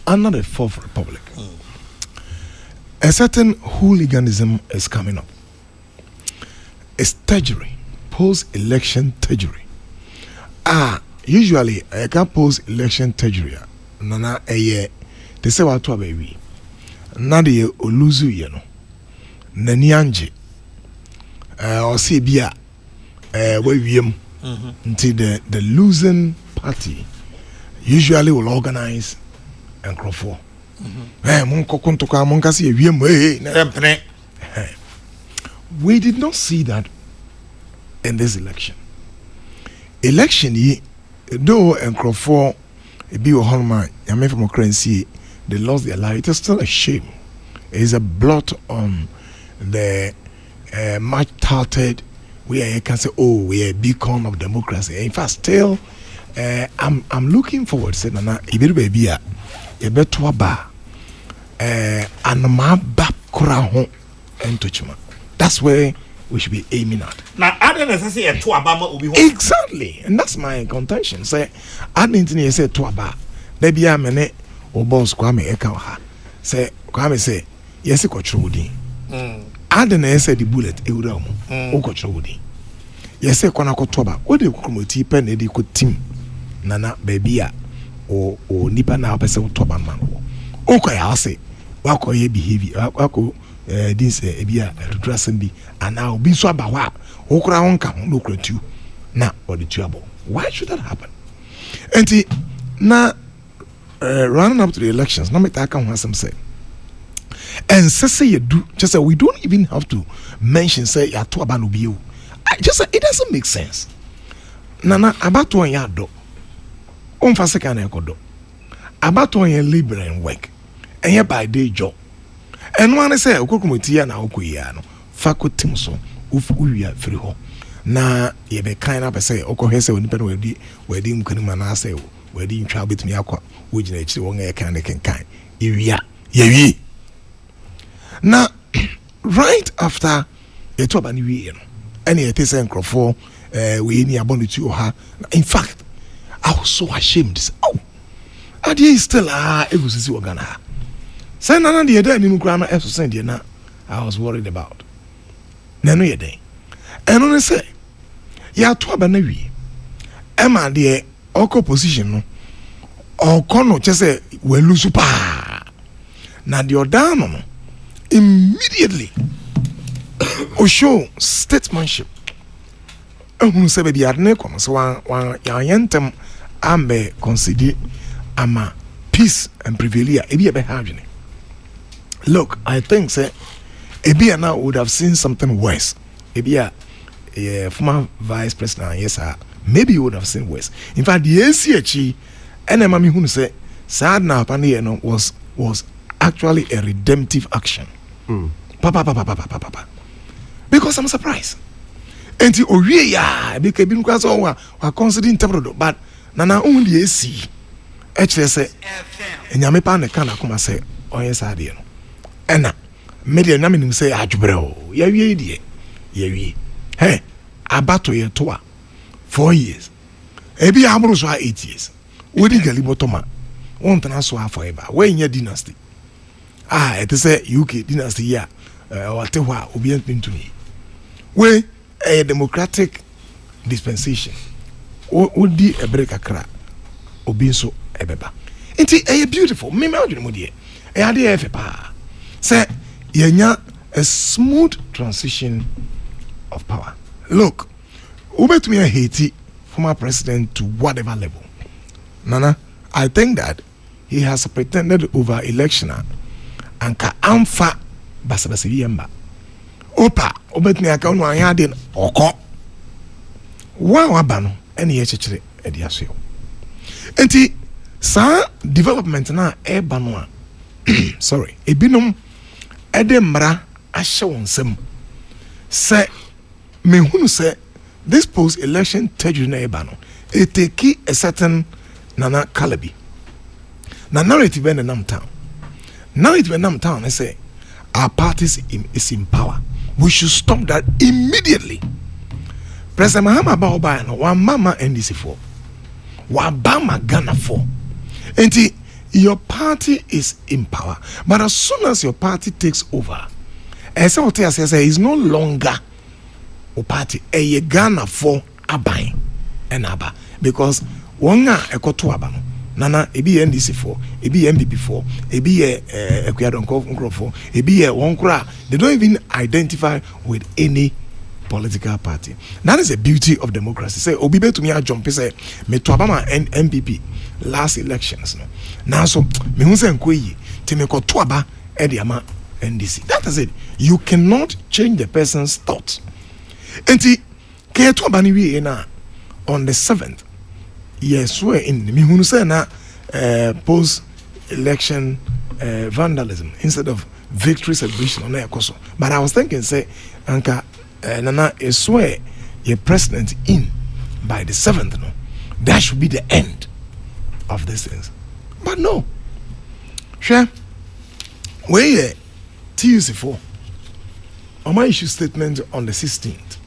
under the Fourth Republic a certain hooliganism is coming up. It's treachery, post-election treachery. Usually I can post election treachery. Nana they say what to baby. Nadi oluzu ye no. Nani anje. Or see bia we wiem. Until the losing party usually will organize and crop for. We did not see that in this election. Election ye though and Crawford be a Holman, Yame from currency, they lost their life. It is still a shame. It is a blot on the much touted where you can say, oh, we are a beacon of democracy. In fact, still I'm looking forward to saying Nana, Ibiru baby a better bar and my back crown and touchman. That's where we should be aiming at. Now, I don't necessarily say Obama will be exactly, and that's my contention. Say, I didn't say to Abba. Maybe I'm an or boss Kwame Ekaha. say kwame say yes kochro ade na say the bullet ewura mo o kochro wodi yes kwana kotoba o de kokromoti pe na de ko tim nana baby a o nipa na opese toba man o ko ya say wako ye behavior wako this ebia retrasem bi ana obi so aba wa o kura wonka no kratu na or the trouble. Why should that happen? And now running up to the elections, now me talk on some say. And say you do just say we don't even have to mention say ya to abanu biu. Just say it doesn't make sense. Nana about to ya do. On fa se kan ekodo. About to ya labor and work. And ya by day job. And one say okokomoti ya na okoya no. Faculty so uya free ho. Na ye be kind up say okohe say onipa no wedi mkanima na say wedi ntwa betumi akwa wogina echi won e kan iwia yewi na right after ye to ba ni wi no ene ye tese nkrofo we ni abonity oha. In fact I was so ashamed. Ade is still egusisi ogana say nana de da ni mukra na eso send de na I was worried about na no ye den eno say ya to aba na wi ema de oko position no oko no chese we lose pa na de odano no immediately o show statesmanship ehun se be bi adne kom so wan ya yentem ambe consider ama peace and prevail e bi e be hadwene. Look, I think say Ebia now would have seen something worse. Ebia former vice president, yes sir, maybe you would have seen worse. In fact, the ACHE and Mami who say sad now was actually a redemptive action. Papa. Because I'm surprised. And the Oria because we are considering temporal, but Nana only AC actually say and Yamepa ne kana kuma say oh yes I did. And media namin say ajubro ye hey abato ye toa 4 years ebi amuru so 8 years wodi gali botoma won tana so forever when your dynasty it is a UK dynasty here wate hwa obi into me we a democratic dispensation odi e break akra obi so ebeba enti e beautiful me adwene mo de e ade e fe pa say yenya a smooth transition of power. Look, Ubetumi Haiti, former president to whatever level. Nana, I think that he has pretended over election and ka amfa basabasi yemba. Opa, Ubetumi account wa yadin oko. Wa wabano any chechere ediasio. Enti sa development na ebano sorry, ebinum edemra ashawonsem say me who say this post election tribunal ebano it take a certain nana caliber na narrative in nam town I say our party is in power, we should stop that immediately. President Mahama Baoba no one mama NDC for one bama Ghana for enti your party is in power, but as soon as your party takes over, as I say, is no longer a party a Ghana for abai and aba because one ekoto aba no nana ebi NDC for ebi MPP for ebi Kokrokoo for ebi one kra they don't even identify with any political party. That is the beauty of democracy. Say obi betumi a jump say me to abama MPP last elections no now so me hu say nkoyi te me ko to aba e de ama NDC. That is it. You cannot change the person's thoughts. Enti ke to aba ni wi na on the 7th yes we in me hu say na post election vandalism instead of victory celebration on ekoso. But I was thinking say anka nana swear your president in by the 7th no that should be the end of these things, but no sure we Tuesday for my issue statement on the 16th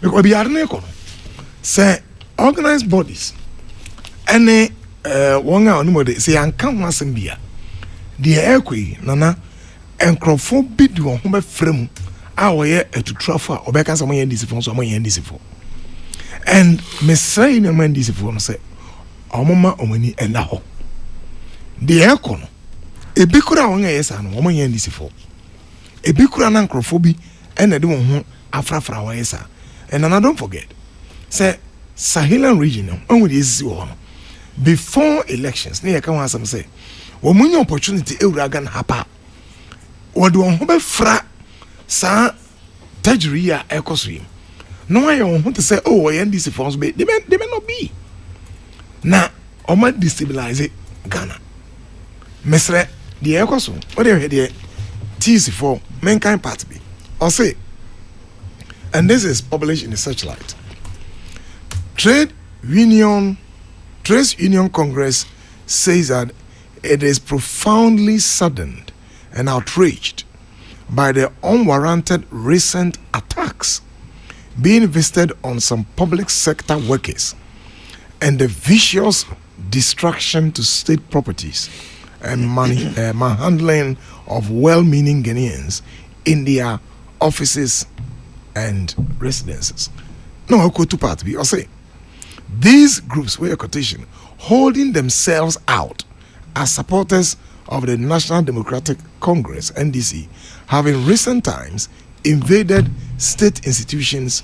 because we are say organized bodies and one hour no say and come once in beer the airquay nana enkrofo bi di won ho be frem a woye etutrafo a obeka say moye ndisi fo so moye ndisi fo and me say na man ndisi fo no say omoma omani enda ho the airco no ebi kura won yesa no moye ndisi fo ebi kura na enkrofo bi ena de won ho afrafra wa yesa and don't forget say Sahelan region when we is before elections near can some say when opportunity Euragan hapa what do on fra sa tajria ecosrim no I want to say oh I end this forms they may not be now or might destabilize Ghana mesre the ecosum what they hear TC4 mankind part B or say and this is published in the Searchlight. Trades Union Congress says that it is profoundly saddened and outraged by the unwarranted recent attacks being visited on some public sector workers and the vicious destruction to state properties and manhandling of well-meaning Ghanaians in their offices and residences. No, I'll go to part B. I'll say these groups were a quotation holding themselves out as supporters of the National Democratic Congress (NDC) have in recent times invaded state institutions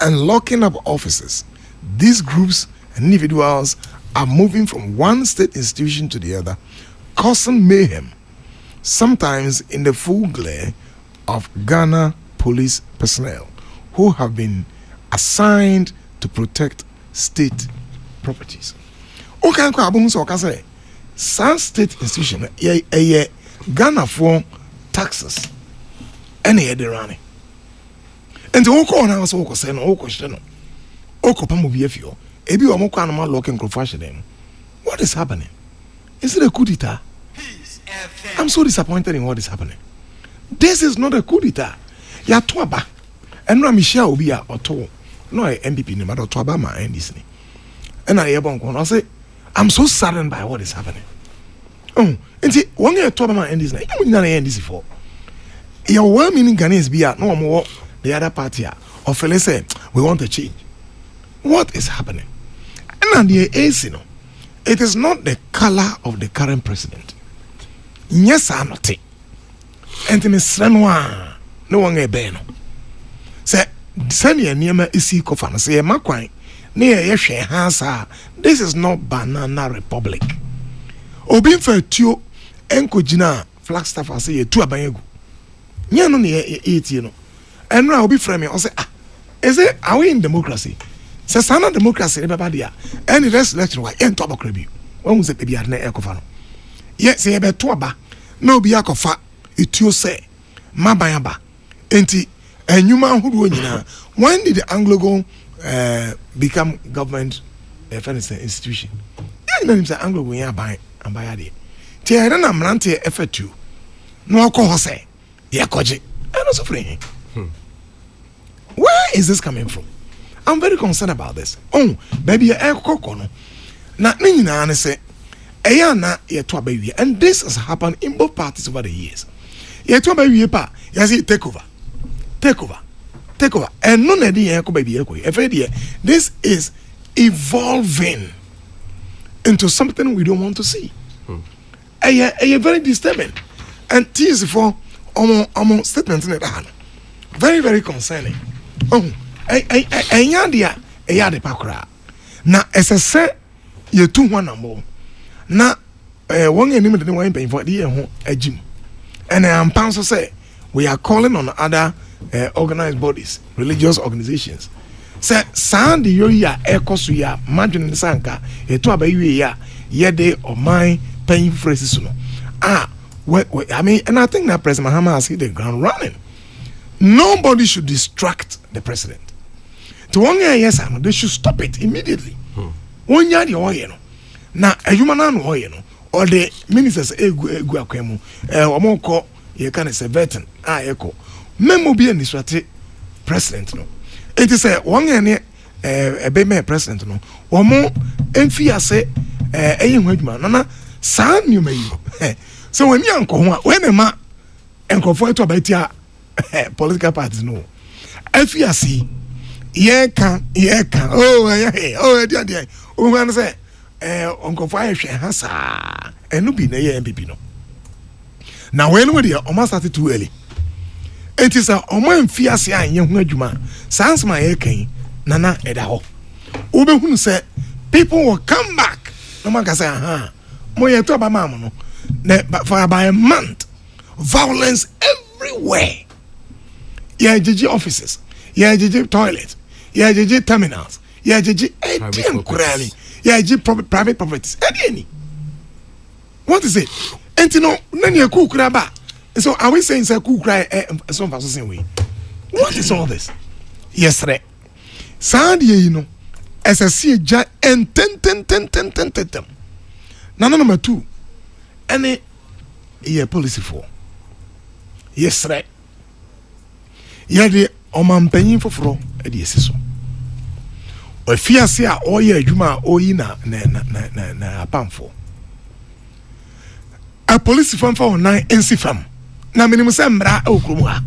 and locking up offices. These groups and individuals are moving from one state institution to the other, causing mayhem, sometimes in the full glare of Ghana police personnel who have been assigned to protect state properties. Okay, ko abun so ka say some state institution Ghana for taxes any de rani. And the oko na so ko say no oko hye no. Oko pa mo bi afio. Ebi o mo kwa no ma locking crofashe dem. What is happening? Is it a coup d'etat? I'm so disappointed in what is happening. This is not a coup d'etat. Ya to aba enra Michelle obi a oto no MPP ni mado to aba ma NDC ni ena ye bon ko no say I'm so saddened by what is happening. Enti won ye to aba ma NDC na you na NDC for your well-meaning Ghanaians be no more the other party or fele say we want a change. What is happening? And the AC no, it is not the color of the current president. Yes, I not. Enti me srenwa no one a beno. Say, send your name is Kofan, say, Makwan, near Yeshe Hansa. This is not Banana Republic. Obin for two Enko Jina, Flagstaff, I say, two Abayegu. Yano near 18. And now be framing, I say, is it, are we in democracy? Says, Sana democracy, everybody, any rest election, why ain't Toba Crebu? One was a baby at Ekofano. Yes, say about Toba, no Biakofa, it you say, Mabayaba. Enti enyuma hudu nyina when did the Anglo become government institution? Ya name say Anglo go ya ban ambayade. Ti era na mrante effort no akọ say ya koje. I no so free. Where is this coming from? I'm very concerned about this. Oh, baby ya ekoko no. Na nyina na say eya na ye to abawie and this has happened in both parties over the years. Ye to abawie pa, ya say take over. And none of the this is evolving into something we don't want to see. A very disturbing. And TS4 among statements in the very, very concerning. A pakra. Now, as I said, you 2-1 more. Now, one enemy didn't want to pay for the year a gym. And I'm pounds to say, we are calling on other organized bodies, religious organizations. Say, Sandy Yoya, Ecosuya, Margin Sanka, a Tuaba Yede or my paying phrases. I mean, and I think that President Mahama has hit the ground running. Nobody should distract the president. To 1 year, yes, they should stop it immediately. 1 year, the oil. Now, a human oil, or the ministers, or more call, you can say, veteran, echo. Memo be an distracted president. No, it is a 1 year a baby president. No, or more, and fear say, a young man, Nana, son, you may So when you uncle when a man uncle for to about your political parties no. If you see, yeah can oh dear oh man say uncle for hasa and no be na MPP no. Now when we are almost started too early. It is a oman fiase an ye ho adwuma sans my ekan nana edaho. Ube hunu say people will come back. No man can say mo ye to ba mam no. For about a month, violence everywhere. Yeah, GG offices. Yeah, GG toilets. Yeah, GG terminals. Yeah, GG ATM kurani. Yeah, GG private properties. Any. What is it? And you know, nani a cool craba. So are we saying say cool cry some person way? What is all this? Yes, right. Sandy, you know, as I see ja and ten. Number 2. Any year policy for. Yes, right. Yeah, the Oman penny for fro, a so. Or fear say, oh, yeah, Juma, oh, na pamfo. A police firm for 9 NC firm. Na minimum sembra o krumwa.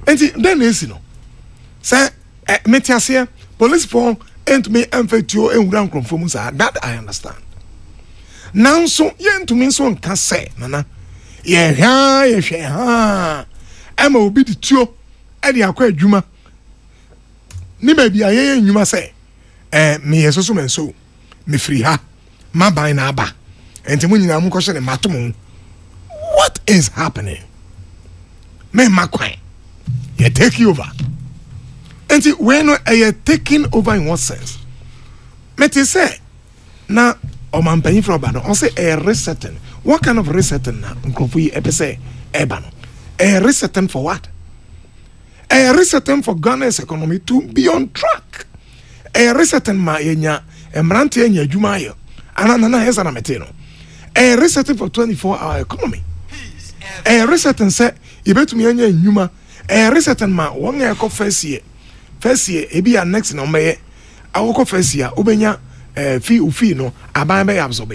Enti then is no. Say metiasia police form ain't me emfetuo enwura nkromfo sa that I understand. Now so yen to me so nka say nana. Ye hwe ha. Ama obi di tuo e de akwa adwuma. Ni ba bia ye adwuma say me yeso menso me free ha. Ma ban na aba. Enti mu nyina mu ko hye ne matom. What is happening? Me makwan. You take over. And when you taking over in what sense? Me te say na o man penny for bano. On say a resetting. What kind of resetting na? Nkofu yi epe say eba no. A resetting for what? A resetting for Ghana's economy to be on track. A resetting ma yenya emrante yenya adwuma yo. Anana hesa na mete no. A resetting for 24-hour economy. A resetting say you bet me anya nyuma. A resetting ma one year ko first year ebi ya next no me awoko first year obenya fee no aban be absorb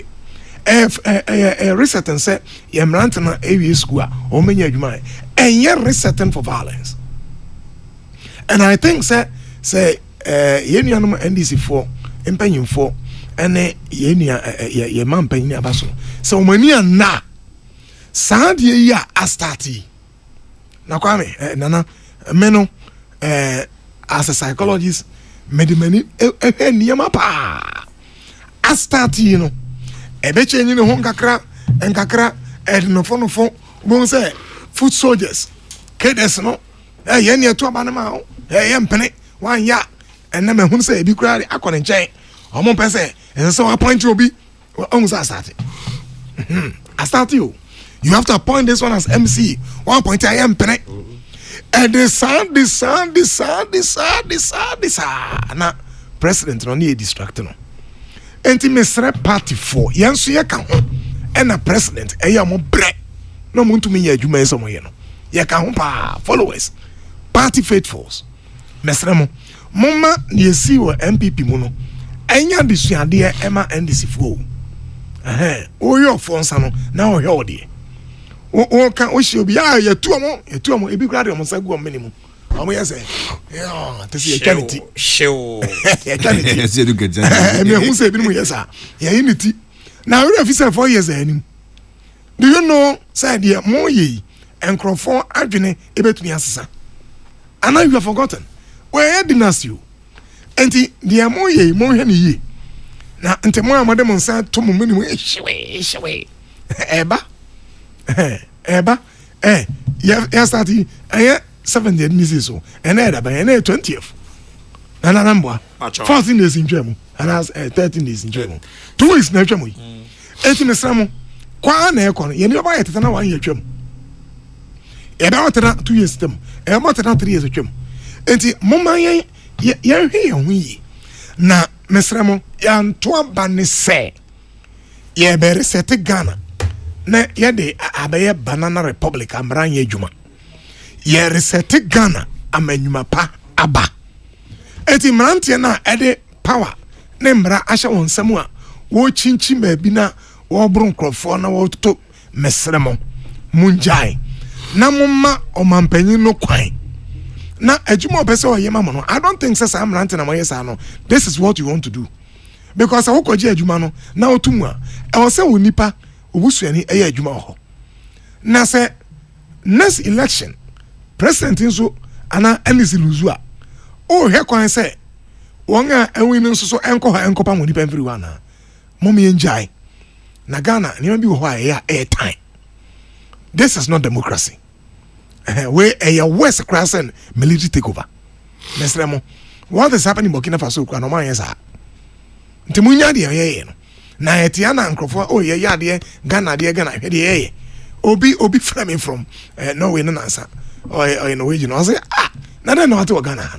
a resetting say yemrant na ewi school a omenya adwuma enye resetting for violence. And I think say yenuanom NDC for empanyimfo ene ye man panyin abaso so omani na saadie ya astati na kwame nana meno as a psychologist medimani niyama pa astati no ebeche nyi ne ho nkakra ednofo bon say foot soldiers kedes no ye ne to aba na ma ye mpene wan ya enne me hu say ebi kura akone nchen omo pese so appoint obi on say astati astati o. You have to appoint this one as MC. 1 point I am penny. And the sound. Now, president no need distracted no. Enti mesre party for. Yansu ye kan ho. And a president eya mo bre. No muntu me ye adwuma eso mo ye no. Ye kan ho pa followers. Party faithfuls. Mesre mo. Mama ni esi wo MPP mu no. Enya disuade ema NDC fo. Oyo fonsa no na o hwe ode. O kan o shi obi ya yetu omo ebi kura de omo sagu omo minimu omo yese tesi ye kaniti shew ye kaniti yesi do gajan me hu se ebi mu yesa ye unity na we officer 4 years anim. Do you know say the mo ye enkrofo adwene ebetumi asesa and now you have forgotten where dynasty you enti the mo ye mo hwe ne ye na enti mo amade mo nsa to mo minimu hwe eba ya start 7th Mrs. so and by 20th and number 14 days in German and as 13 days in German 2 weeks na twam yi enti ne sram kwa na ekon ye ne ba yetata na 1 year twam e ba wotana 2 years twam e ba wotana 3 years twam enti moma ye hwe hu yi na mesramo ya nto aba ne se ye be reset Ghana na yede abaye banana republic amran ye djuma ye reset Ghana amanyuma pa aba eti mrantie na ede power ne mra ahye won samu a wo chinchi ma bi na wo bron krofo na wo to mesremo munjai na mumma omampanyin no kwan na adwuma opese oyema mo no I don't think say am rant na mo yesa no this is what you want to do because awokoje adwuma no na otumu a e wo se wonipa obusuani eye adwuma ho na say next election president nso ana NDC luzu a o he kwan say won a enwin nso so enko ha enkopa mo nipa mfiri wana momi enjai na Ghana ni bi ho a air time. This is not democracy. Where a West Crescent military takeover. Mesremo, what is happening in Burkina Faso? No man is that. Timunya de na etiana nkrofo oh yeah de Ghana de obi framing from Norway no answer or Norwegian I say na dem know what to Ghana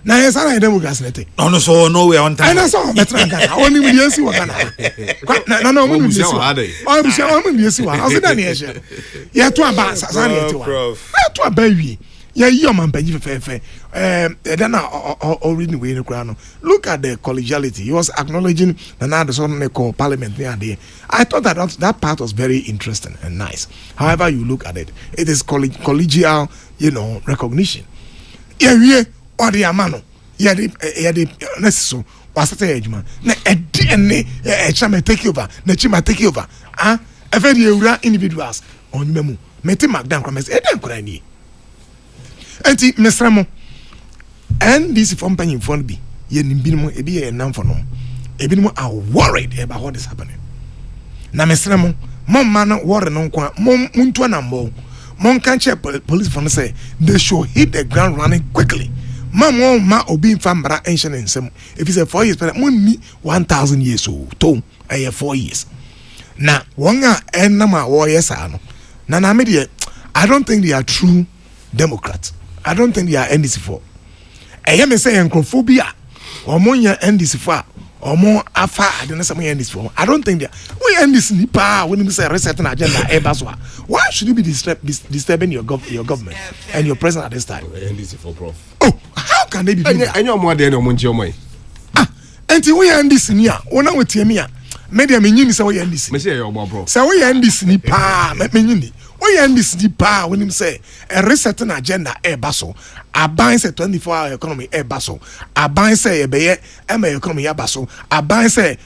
na yes I democracy net no so Norway on time na so better Ghana only we dey see Ghana no we dey see oh we see wa I say na here ya to aba sa na eti wa ya to aba wi ya yi o man panji fe then already we no kra no look at the collegiality he was acknowledging the now the son call parliament near there. I thought that part was very interesting and nice. However you look at it is collegial recognition yeah or the amano yeah the necessary wasata ejuma na edne chama take over na chima take over every ewura individuals on memu meti magdan kwa mesi eden kura ni enti mesramo and this from penny phone bi ye nimbinimo ebi ye namfo no ebinimo are worried about what is happening na mesramo mom man worry no kwa mom muntu anambo mom can check police for say they should hit the ground running quickly ma obi famra ancient in some if it's a 4 years but money 1000 years old to 4 years na wonga enama wo yesa no na me I don't think they are true Democrats. I don't think they are NDC for. Me say encophobia or monya NDC for or more afa I don't know some NDC for. I don't think they are. We NDC ni pa when we say resetting agenda ebaswa. Why should you be disturbing your government and your president at this time? NDC for prof. Oh, how can they be doing that? Any more than omonje Enti we NDC ni a wona wetie me a media menyini say we NDC. Me say your bro. Say we NDC ni pa menyini. We NDC ni pa when him say a resetting agenda baso. Aban say 24-hour economy baso. Aban say ebeye economy baso. Aban say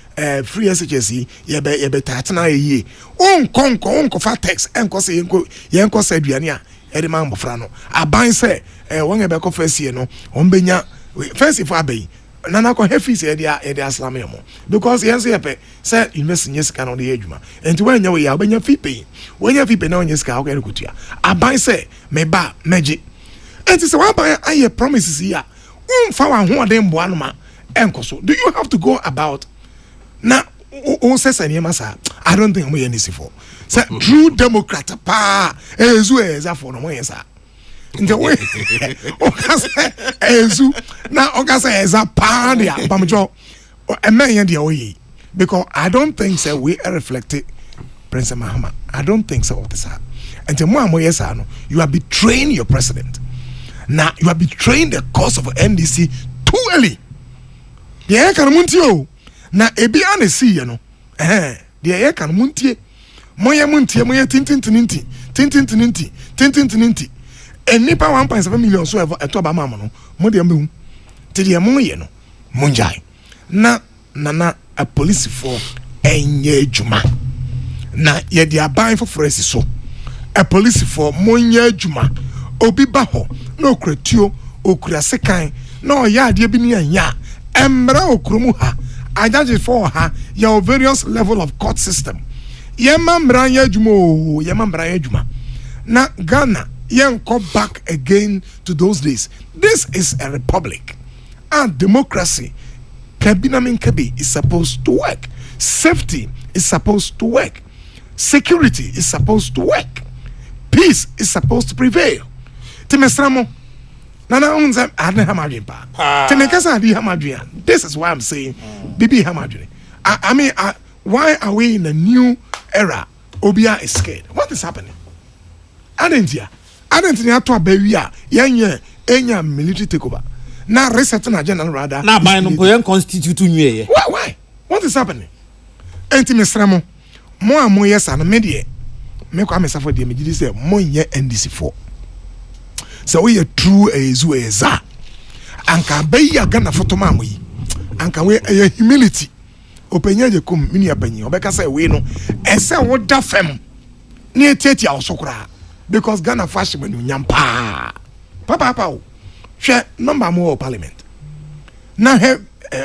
free SHC ye be tatena ye. Onko fa tax enko say yenko say aduane a ede man bofra no. Aban say won ebe ko first year no onbenya first for abai nana ko hefi say ede aslam yemo because yenso yepe say invest in sika no de adwuma enti wanya we ya obenya fee pay na onye sika ko ekutua aban say me ba meji enti say wa ban aye promises here umfa wa ho ode mbo anoma enkoso do you have to go about na o say sanye masa I don't think mo ye nisi for say true democrat pa ezu eza for no mo yesa in the way okasa ezu na okasa eza pa dia bamjo emen dia oyi because I don't think say we are reflected Prince Mahama. I don't think so what is that until mo yesa no you are betraying your president now you are betraying the cause of NDC too early dia kan muntie na ebi ane see no dia kan muntie moye tintintinti enipa 1.7 million so eto ba mama no mo de mbehu te de mo ye no monjai na a police for enye adwuma na ye de aban for fresi so a police for monye adwuma obi ba ho na okratuo okura sekan na oya ade bi ni anya emra okrumu ha ajaji for ha your various level of court system yema mbranya adwuma na Ghana go back again to those days. This is a republic and democracy is supposed to work. Safety is supposed to work. Security is supposed to work. Peace is supposed to prevail. Timesramo Nana unza adne hamadrin pa. Timekasa adi hamadrin. This is why I'm saying Bibi hamadrin. I mean why are we in a new era? Obia is scared. What is happening? Adentia to abewia enya military takeover. Na resetting agenda rather. Na by no constitute nwe. Why? What is happening? Enti mesramo. mo a mo yes and me de me kwa me safo de me gidi say mo nye NDC4 so we a true ezu eza anka beya Ghana photo ma mo yi anka we humility openya je kom mini apanyi obeka say we no ese wo da fam na etieti awosokra because Ghana fashion when nyampa papa o hwe number mo parliament na he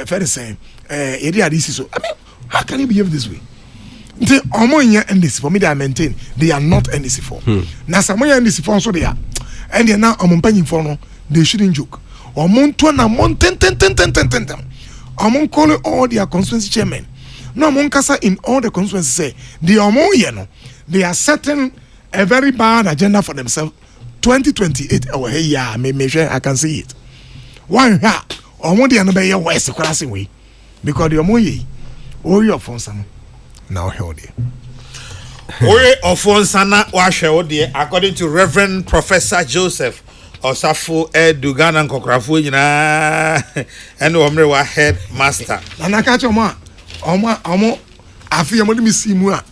very same area this so I mean how can you behave this way the omonya NDC for me they maintain they are not NDC for na samoya NDC for so they are and they now ompanyin for no they shouldn't joke omonto na monten call all their constituency chairman no kasa in all the constituencies say the omoye no they are setting a very bad agenda for themselves 2028 oh hey yeah me sure I can see it one ha omo no be your west class way because the omoye oh your phone some now held it Oye Ofunsana Washewode, according to Reverend Professor Joseph Osafo Edugan and Kokrokoo and Omrewa headmaster. And I catch Omo Afi Amodi Misimua.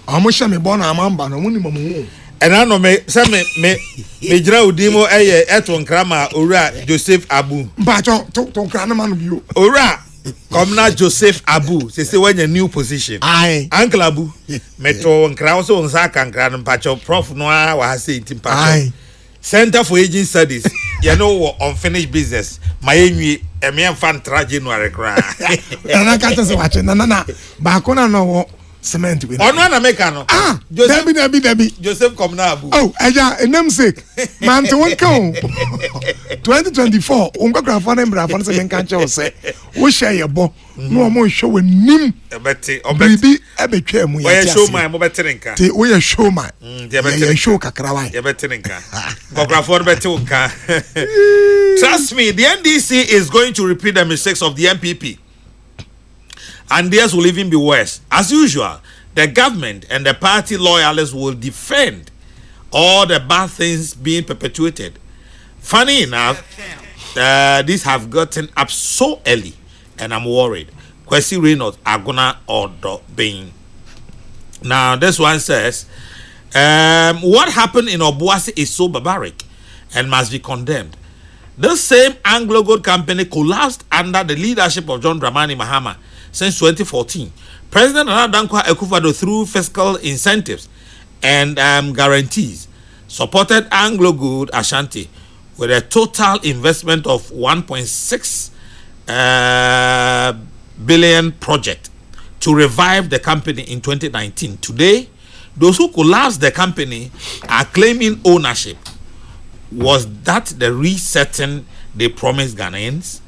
Omo Shame Bona Amamba, no Munimu. And I know me Jira Udimo Eton Krama Ura Joseph Abu. But to Kranaman you. Ura. Come now, Joseph Abu. Say when your new position. Aye. Uncle Abu. Metro and Krauso on Zak and Grand Pacho Prof Noir was saying in Pacho. Center for Aging Studies. You know unfinished business. Miami a mere fan January cry. And I can't say watching. No. Bakona no cement with. On one Americano. Ah, Debbie. Joseph come now, Abu. Oh, a namesake. Man to one count. 2024. Unga grafana mbrafana se menkancha say. We share your bo. No more show with nim. Betty, baby, ebe twa mu ya. We show my mobetinka. Te we show my. Ya show kakrawai. Ya betinka. Kokrokoo betinka. Trust me, the NDC is going to repeat the mistakes of the MPP. And theirs will even be worse. As usual, the government and the party loyalists will defend all the bad things being perpetuated. Funny enough, these have gotten up so early, and I'm worried. Kwesi Reynolds are gonna order being. Now, this one says, what happened in Obuasi is so barbaric and must be condemned. This same Anglo Gold Company collapsed under the leadership of John Dramani Mahama since 2014. President Nana Dankwa Akufo-Addo, through fiscal incentives and guarantees, supported Anglo Gold Ashanti with a total investment of 1.6 billion project to revive the company in 2019. Today, those who collapsed the company are claiming ownership. Was that the resetting they promised Ghanaians?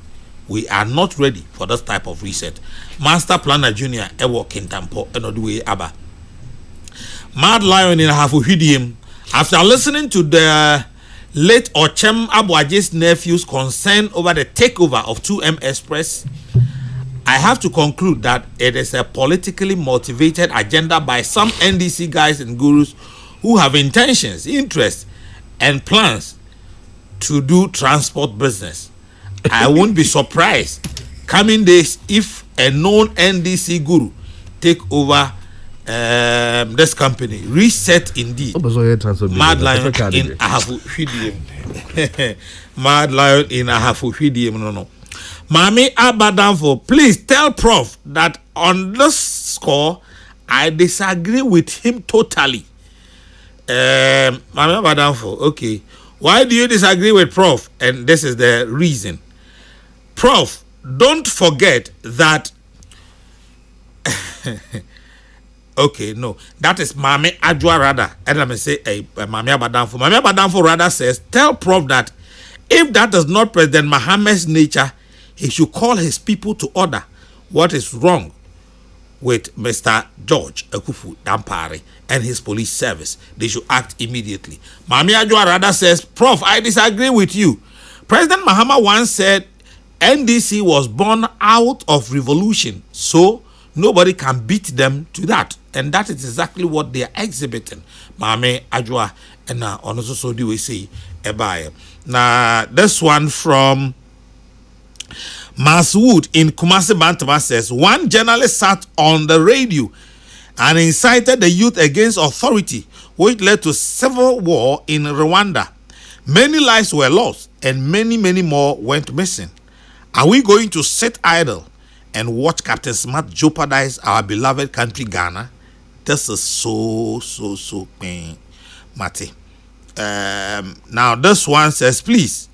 We are not ready for this type of reset. Master Planner Junior Ewo Kintampo Enodwe Aba. Mad Lion in Hafuhidium. After listening to the late Ochem Abuaje's nephew's concern over the takeover of 2M Express, I have to conclude that it is a politically motivated agenda by some NDC guys and gurus who have intentions, interests, and plans to do transport business. I won't be surprised coming days if a known NDC guru take over this company. Reset indeed. Mad Lion in Ahafuhidium. Mad Lion in Ahafuhidium. No. Mami Abadanfo, please tell Prof that on this score, I disagree with him totally. Mami Abadanfo, okay. Why do you disagree with Prof? And this is the reason. Prof, don't forget that. Okay, no, that is Mami Adwa Rada. And let me say, Mami Abadanfo. Mami Abadanfo rather says, tell Prof that if that is not President Mohammed's nature, he should call his people to order. What is wrong with Mr. George Ekufu Dampare and his police service? They should act immediately. Mami Adwa Rada says, Prof, I disagree with you. President Mahama once said NDC was born out of revolution, so nobody can beat them to that. And that is exactly what they are exhibiting. Mami Adwa and also so do we say Ebaye. Now this one from Maswood in Kumasi Bantama says, one journalist sat on the radio and incited the youth against authority, which led to civil war in Rwanda. Many lives were lost and many, many more went missing. Are we going to sit idle and watch Captain Smart jeopardize our beloved country, Ghana? This is so pain, Mate. Now this one says, please.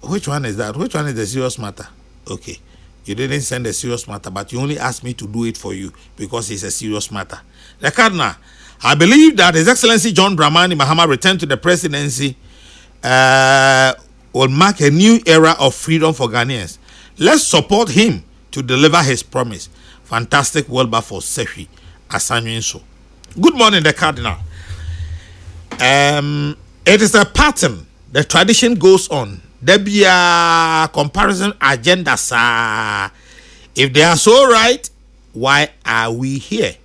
Which one is that? Which one is the serious matter? Okay. You didn't send a serious matter, but you only asked me to do it for you because it's a serious matter. The Cardinal, I believe that His Excellency John Dramani Mahama return to the presidency will mark a new era of freedom for Ghanaians. Let's support him to deliver his promise. Fantastic Wilberforce Sefi Asanyenso. Good morning, the Cardinal. It is a pattern. The tradition goes on. There be a comparison agenda, sir. If they are so right, why are we here?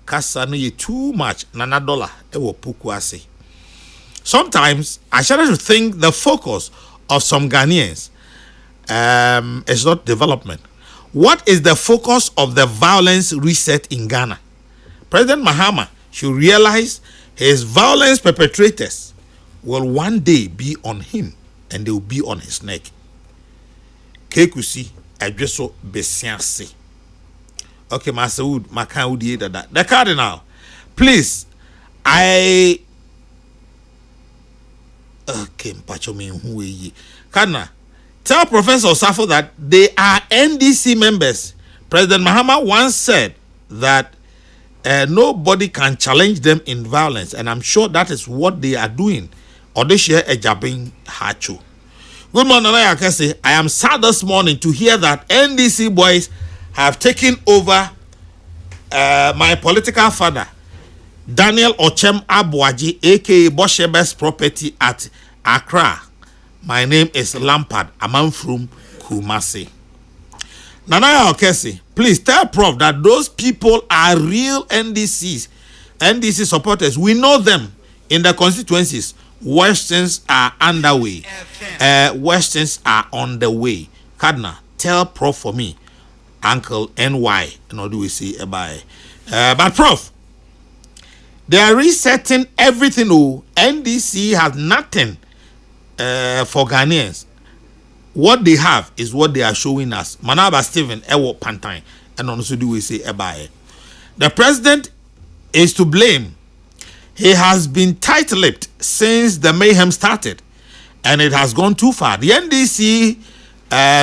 Kasa no ye too much. Nana dollar. Ewo pukwase. Sometimes I started to think the focus of some Ghanaians is not development. What is the focus of the violence reset in Ghana? President Mahama should realize his violence perpetrators will one day be on him and they will be on his neck. Kekusi, Adreso Besiansi. Okay, Master Wood, Makan Woody, that. The Cardinal, please, okay, Mpachomi, who ye? Cardinal, tell Professor Safo that they are NDC members. President Mahama once said that nobody can challenge them in violence, and I'm sure that is what they are doing. Or they share a jabbing hachu. Good morning, I am sad this morning to hear that NDC boys have taken over my political father, Daniel Ochem Abuaji, aka Boshebe's property at Accra. My name is Lampard Amanfrum Kumasi. Nanaya Okesi, please tell Prof that those people are real NDC supporters. We know them in the constituencies. Questions are underway. Questions are on the way. Cardinal, tell Prof for me, Uncle NY. Nor do we see a bye. But Prof, they are resetting everything. Oh, NDC has nothing for Ghanaians. What they have is what they are showing us. Manaba Stephen Ewo Pantine. And also do we say a bye. The president is to blame. He has been tight-lipped since the mayhem started, and it has gone too far. The NDC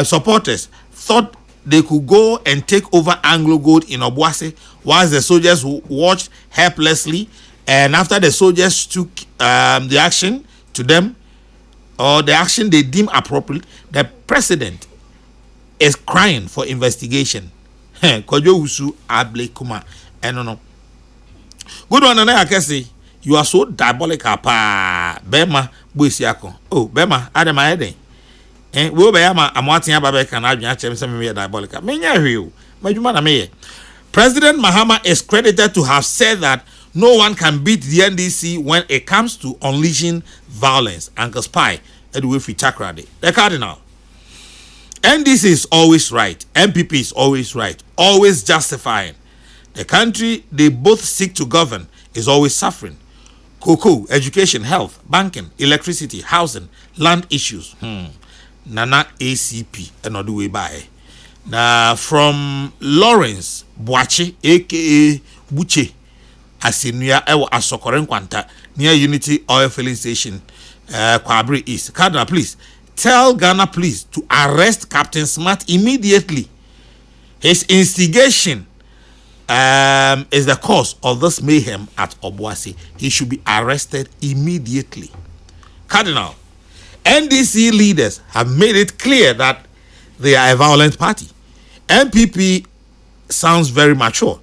supporters thought they could go and take over Anglo Gold in Obuasi, whilst the soldiers watched helplessly, and after the soldiers took the action to them, or the action they deem appropriate, the president is crying for investigation. Kojo Usu Able Kuma. No. Good one, and I can say. You are so diabolical, pa. Bema, Buisiako. Oh, Bema, Adam, I did. Will be I'm watching about Becca and I've some diabolical. Many you, my man. President Mahama is credited to have said that no one can beat the NDC when it comes to unleashing violence. Uncle Spy, Edwin Chakrade. The Cardinal. NDC is always right. MPP is always right. Always justifying. The country they both seek to govern is always suffering. Kokrokoo, education, health, banking, electricity, housing, land issues. Nana ACP, another way by. Now from Lawrence Boachi, aka Buche, Asinia Ewa Asokoren Kwanta, near Unity Oil Filling Station, Kwabri East. Cardinal, please tell Ghana, please, to arrest Captain Smart immediately. His instigation is the cause of this mayhem at Obuasi. He should be arrested immediately. Cardinal, NDC leaders have made it clear that they are a violent party. MPP sounds very mature.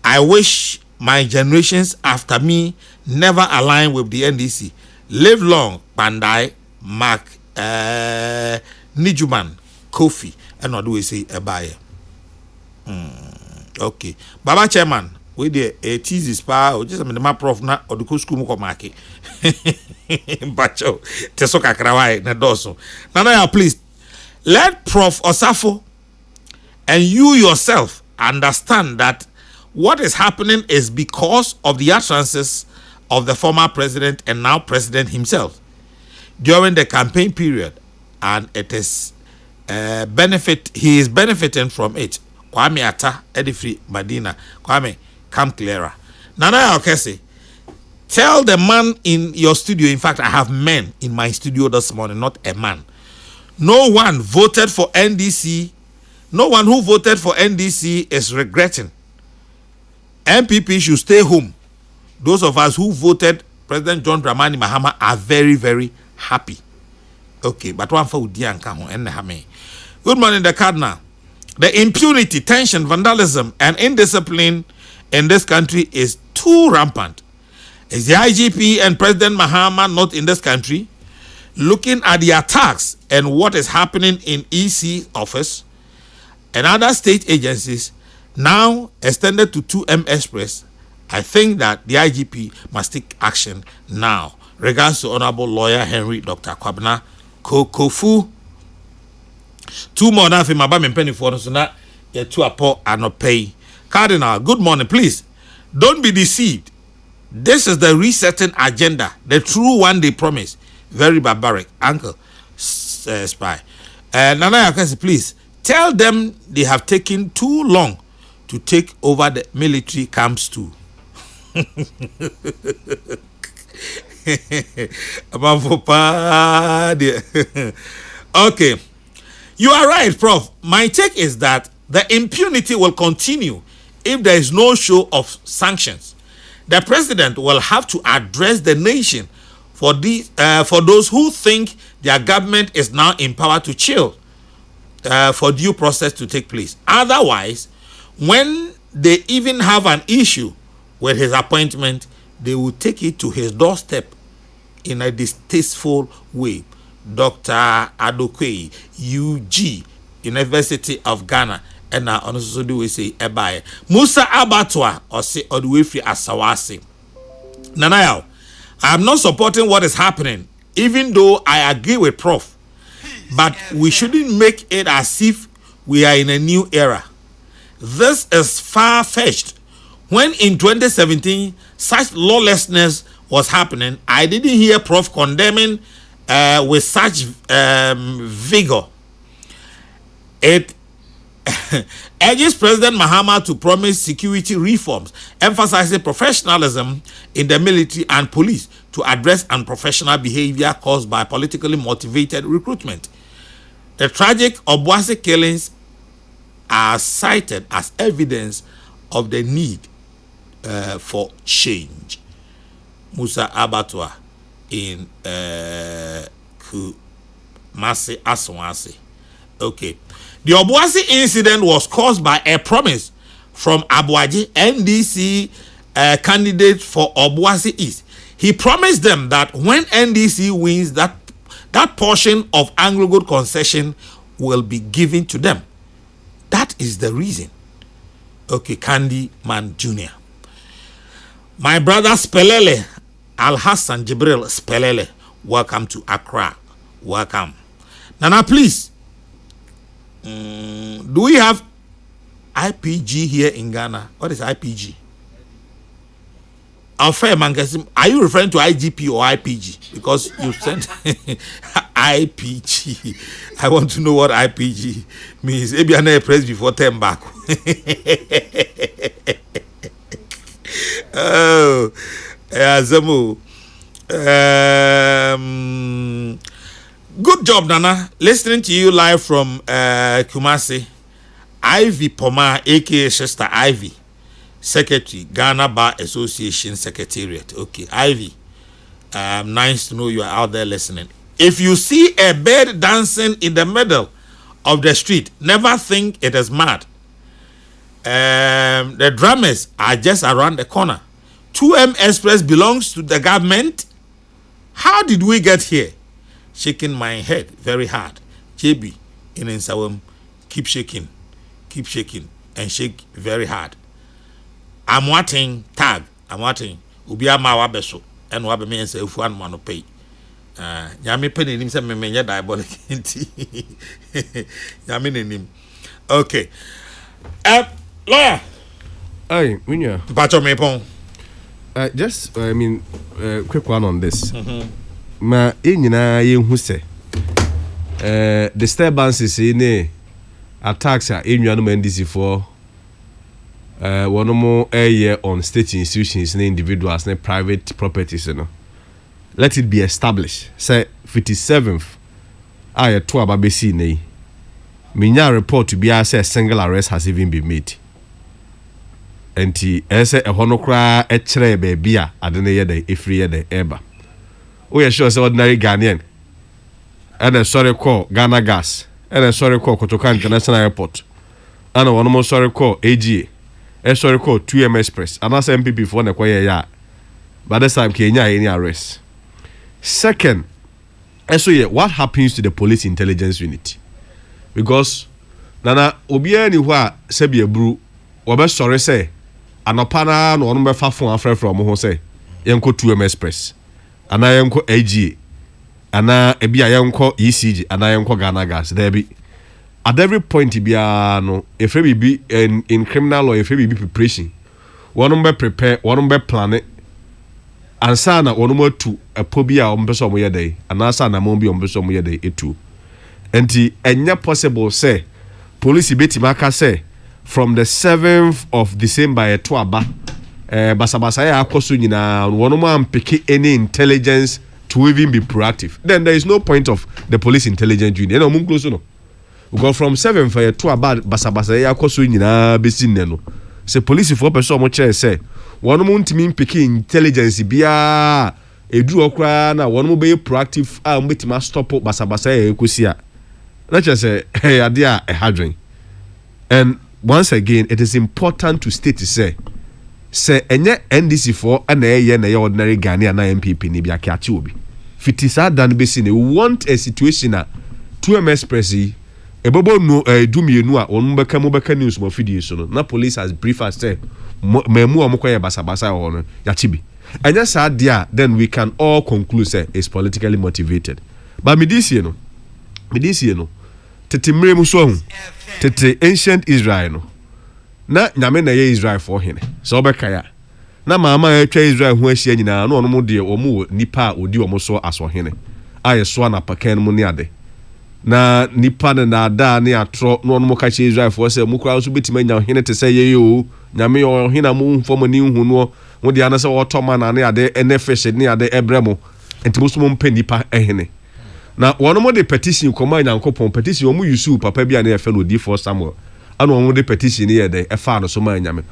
I wish my generations after me never align with the NDC. Live long, Pandai, Mark, Nijuman, Kofi, and what do we say, a buyer? Okay, Baba Chairman, we the teases pa or just my prof na or the school ko market. Bacho, tesoka krawai na doso. Now please let Prof Osafo and you yourself understand that what is happening is because of the utterances of the former president and now president himself during the campaign period, and it is he is benefiting from it. Kwame Atta, Edifri Madina. Kwame, come clearer. Nana Okese, tell the man in your studio, in fact, I have men in my studio this morning, not a man. No one voted for NDC. No one who voted for NDC is regretting. MPP should stay home. Those of us who voted President John Dramani Mahama are very, very happy. Okay, but one for Udian. Good morning, the Cardinal. The impunity, tension, vandalism, and indiscipline in this country is too rampant. Is the IGP and President Mahama not in this country? Looking at the attacks and what is happening in EC office and other state agencies, now extended to 2M Express, I think that the IGP must take action now. Regards to Honorable Lawyer Henry Dr. Kwabena Kokrokoo. 2 more than my bam penny for us na ye to apo anopay. Cardinal, good morning, please. Don't be deceived. This is the resetting agenda, the true one they promise. Very barbaric, Uncle Spy. Nana Yakasi, please tell them they have taken too long to take over the military camps too. Okay. You are right, Prof. My take is that the impunity will continue if there is no show of sanctions. The president will have to address the nation for those who think their government is now in power to chill for due process to take place. Otherwise, when they even have an issue with his appointment, they will take it to his doorstep in a distasteful way. Dr. Adokwe, UG, University of Ghana, and now also do we say Ebaye. Musa Abatwa, or say Oduwefi Asawasi. Nanayao, I am not supporting what is happening, even though I agree with Prof. But we shouldn't make it as if we are in a new era. This is far-fetched. When in 2017 such lawlessness was happening, I didn't hear Prof condemning with such vigor. It urges President Mahama to promise security reforms, emphasizing professionalism in the military and police to address unprofessional behavior caused by politically motivated recruitment. The tragic Obuasi killings are cited as evidence of the need for change. Musa Abatwa in Kumasi Aswasi. Okay. The Obuasi incident was caused by a promise from Abuaji, NDC candidate for Obuasi East. He promised them that when NDC wins, that portion of Anglo-Gold concession will be given to them. That is the reason. Okay, Candy Man Jr. My brother Spelele, Al Hassan Jibril Spelele, welcome to Accra. Welcome. Nana, please. Do we have IPG here in Ghana? What is IPG? Are you referring to IGP or IPG? Because you sent IPG. I want to know what IPG means. Maybe I never pressed before 10 back. Oh, Zamu. Good job, Nana. Listening to you live from Kumasi. Ivy Poma, aka Sister Ivy, Secretary, Ghana Bar Association Secretariat. Okay, Ivy. Nice to know you are out there listening. If you see a bird dancing in the middle of the street, never think it is mad. The drummers are just around the corner. 2M Express belongs to the government. How did we get here? Shaking my head very hard. JB in Nsawam, keep shaking, and shake very hard. I'm watching tag. I'm watching. Ubia mawabeso and wabe me say if one man pay. Yami penny him say me diabolic. Yami nim. Okay. Lawyer. Hey, Winya. Pacho me pon. Just, quick one on this. Ma, inyina yehu se. Disturbances in attacks are in your NDC for one more a year on state institutions and individuals and private properties. Let it be established. Say 57th. I had 2 ababesi ne. Minya report to be as a single arrest has even been made. Enti ese ehono kra echre baby a adene ye dey efri ye dey eba. We are sure say ordinary Ghanaian. And a sorry call Ghana Gas. And a sorry call Kokrokoo International Airport. And a one more sorry call AGA. A sorry call 2M Express. And that's MPP for the choir ya. But this time Kenya any arrest. Second, so yeah, what happens to the police intelligence unit? Because nana obi ani ho a sebi ebru obe sorry say anopana no ono be fa fon afre from ho say yenko 2M Express ana yenko AGA ana ebi a yenko ECG ana yenko Ghana Gas there be at every point bia no if we be in criminal law if we be preparation one be prepare one be plan it ansa na one mo tu epo bia o mbeso mo yedey anasa na mo bi o mbeso mo yedey etu enti enya possible say police betimaka say from the 7th of December to aba basabasa ya akoso nyina one mo ampeke any intelligence to even be proactive. Then there is no point of the police intelligence unit. No mum close no. We go from 7th to aba basabasa ya akoso nyina besi nne no. Say police for person mo chair say one mo ntimi mpeke intelligence bia edu okra na one mo be proactive a mbetima stop basabasa ya ekosi a. Let's just say hey adia a hadrin. And once again it is important to state to say enye NDC for na ye ordinary Ghanaian na MPP ni bia kiachi obi fitisa dan besi ne want a situation na 2M Express ebobo no dumienu a onu beka news mo fidie so no na police has brief us say memu omokoye basabasa ho no yachi bi enye sa dia then we can all conclude say is politically motivated but medisi no tete mremu so hu tete ancient Israel no na nyame na ye Israel for hene so obeka ya na mama etwa Israel ho ahia nyina na ono de omo nipa odi omo so aso hene aye so na pakan mu ne ade na nipa na ada ne atro na ono ka che Israel for say mu kra so betima nya hene te say ye o nyame yo hena mu mfom ni hu no mo de anase otoma na ne ade ene fish ne ade ebremo enti mo so mo mpa nipa ehene na one more the petition command yankopon petition omu yusu papa bia na efe no di for Samuel ana one the petition here dey efa no so man nyame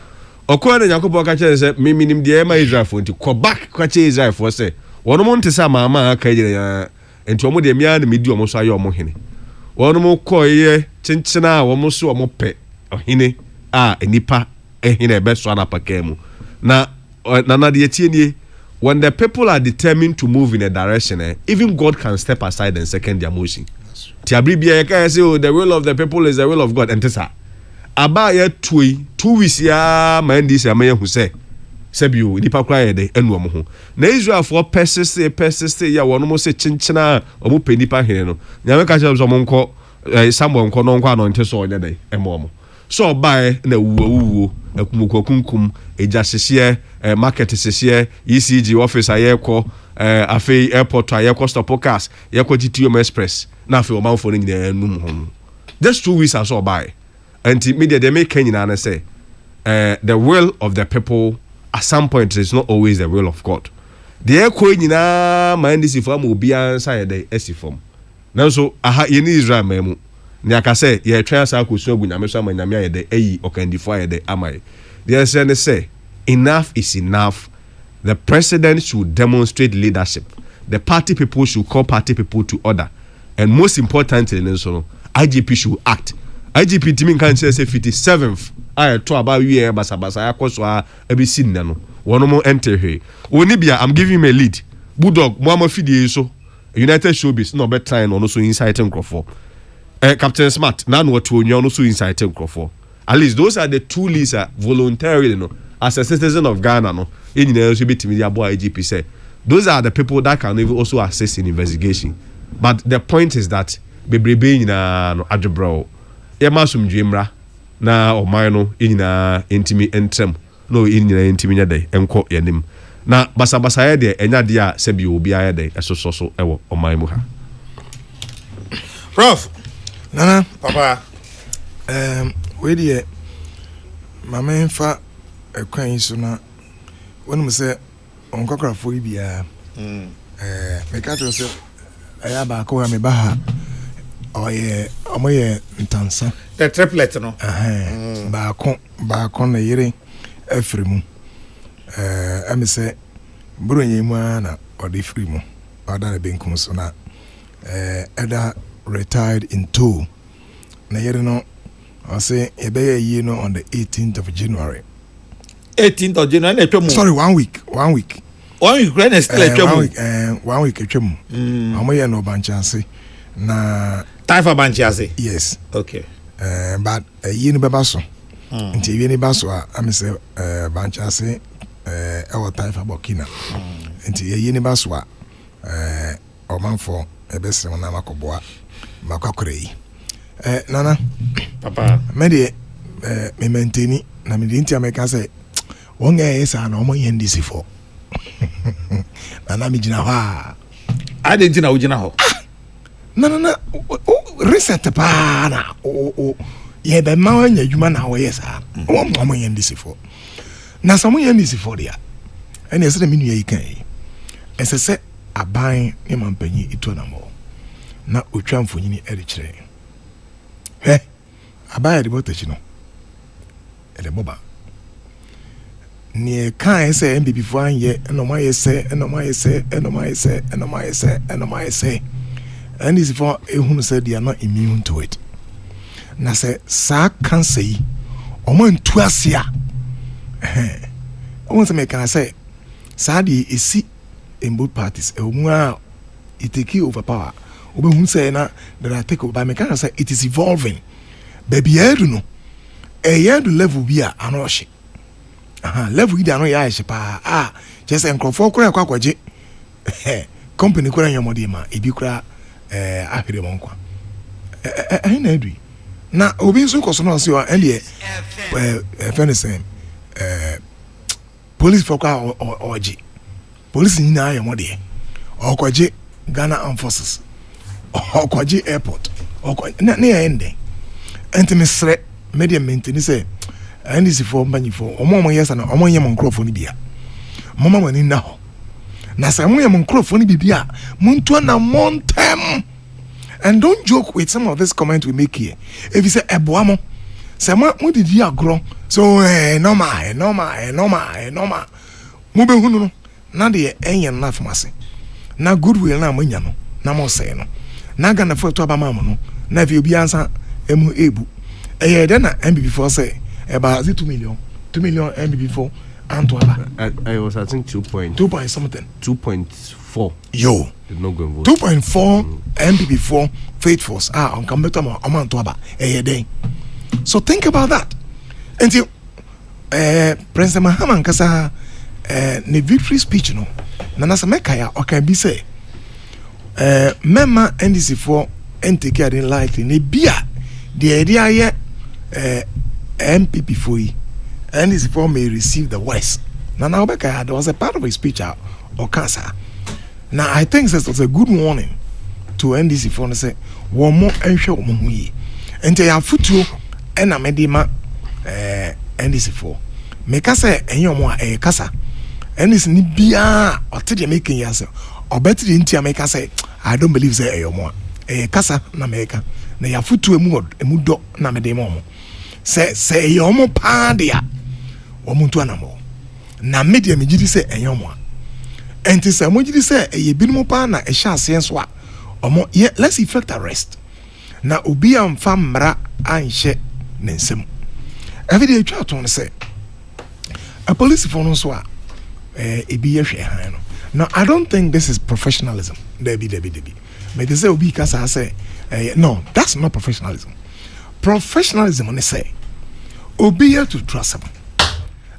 okwa na yankopon ka kire say me minim de ma Israel for nti ko back ka che Israel for say one more nti say mama aka yire ya enti omu de mia na medi omu so aye omu hene one more ko ye chinchina omu so omu pe ohene a enipa ehene ebe so na pakemu na de etie when the people are determined to move in a direction, even God can step aside and second their motion. Tiabribia can say, oh, the will of the people is the will of God. And tesa, abaya 2 weeks ya man this amaye who say, Sebiu, nipa cry de enu ho. Na Israel for persist ya one mo say chinchina omo pe nipa hene no. Nyame ka che so mo nko Samuel nko no nko anonte so onye dey emo. So buy na wuwo akumukokunkum eja hyehyɛ market hyehyɛ ECG office ayekɔ afei airport ayekɔ stop cars yekɔ GTM Express na afei omanfo no nyina num ho just 2 weeks aso buy and media they make nyina na say the will of the people at some point is not always the will of God the ekɔ nyina man this for am obi ansa ye dey esifom nanso aha ye ni Israel mamu ni akase ye twa sa akosu agu nyame so amanyame ayede eyi okandifo ayede amai there say enough is enough. The president should demonstrate leadership. The party people should call party people to order, and most importantly IGP should act. IGP timi kan say 57th I to about year basabasa akoso a ebisi nna no wono mo enter he oni bia I'm giving him a lead bulldog mo amafidie so United Showbiz no better time no so inside Kokrokoo Captain Smart na no to onyo no so inside Kokrokoo. At least those are the two leads voluntarily as a citizen of Ghana no anyina so betimi dia boy IGP say those are the people that can even also assist in investigation. But the point is that bebrebe nyina no adwebro ye masum dwemra na ɔman no nyinaa ntimi ntɛm na ɔyɛ nyinaa ntimi nya dɛ ɛnkɔ yɛnim na basabasa yɛ deɛ ɛnya deɛ a sɛbi obi ayɛ dɛ ɛsoso so ɛwɔ ɔman mu ha. Prof Nana papa we deɛ mama mfa ɛkwan yi so na wɔnum sɛ ɔnkɔkorafo yi biara meka kyerɛ sɛ ɛyɛ baako a meba ha ɔmo yɛ ntansa the triplet no baako na yere afiri mu ɛme sɛ buronyi mu a na ɔde firi mu ɔda ne benkum so na ɛda retired in tow na yere no ɔsɛ yɛbɛyɛ yie no on the 18th of January. 18th of January na etwa mu. Sorry, 1 week. 1 week right still etwa mu. 1 week etwa mu. Ɔmo yɛ no banchase na Taifa banchase. Yes. Okay. But yie no bɛba so. Nti yie no ba so a ame sɛ banchase ɛwɔ Taifa Burkina. Nti yie no ba so a ɔmanfo ɛbɛsrɛ na makɔboa makɔkora yi. Nana papa me de me maintain na me de ntia me ka say won ga yesa na omo yen disi for na me gina ho a ade nti na wo gina ho na reset pa na ye be ma anya adwuma na wo yesa omo yen disi for na so mo yen disi for dia ene ese me nua yi kan ese se aban ne mampanyi itu na mo na otwa mfonyini ede kire abaya de botachi no ele boba ni kan say MPP fo anye enoma yese and is for ehunu say they are not immune to it na say sa cancer yi omo ntu ase a omo say me can say sa de esi in both parties omo a it take over power obo say na that take over me can say it is evolving. Baby edu no edu level bi a ano hye level ida no ya hye pa just enkrofo kura kwakwaje company kura nyomode ma ebi kura ahwere mo nkwa na edu na obi nso koso no so ende fenesen police for kwa oje police ni na ayomode okwaje Ghana Armed Forces okwaje airport na ende enti mesre media maintain say NDC for mbanyifo omo yesa na omo yem nkrofo ni bia mama mani na ho na say mo yem nkrofo ni bibia muntu na montem. And don't joke with some of this comment we make here. If you say eboamo say mo didi agro so normal mo be hunu no na de enyen na famase na goodwill na manya no na mo say no na Ghana for to abama mo no na fi obi ansa emu ebu then na MPP4 say about 2 million MPP4 Antwerp. I was I think 2 point something 2.4 yo did not go and vote 2.4 MPP4 faithfuls on Kambeto Antwerp then so think about that until President Mahama Nkasa ne victory speech no nana sa mekaya o can be say member NDC4 NTK I didn't like ne bia the idea MPP for you and his form may receive the West. Now there was a part of his speech or cancer. Now I think this was a good warning to NDC for say one more and show me and they have foot and a medima NDC for make us say and you more a casa and it's nibia or tell you making yourself or better the make us say I don't believe say a more a casa na make na ya futu emudo na medemo se yomo pa dia omuntu anamo na media megidi se enyomo enti se mo gidi se eye binum pa na e hya ase enso a omo let's effect arrest na obi amfa mra anhye ne nsem everyday twa to no se a police for no so a ebi ye hwe han no. Now I don't think this is professionalism. Debi me they say obi kasa say no, that's not professionalism. Professionalism on say obi here to trust him.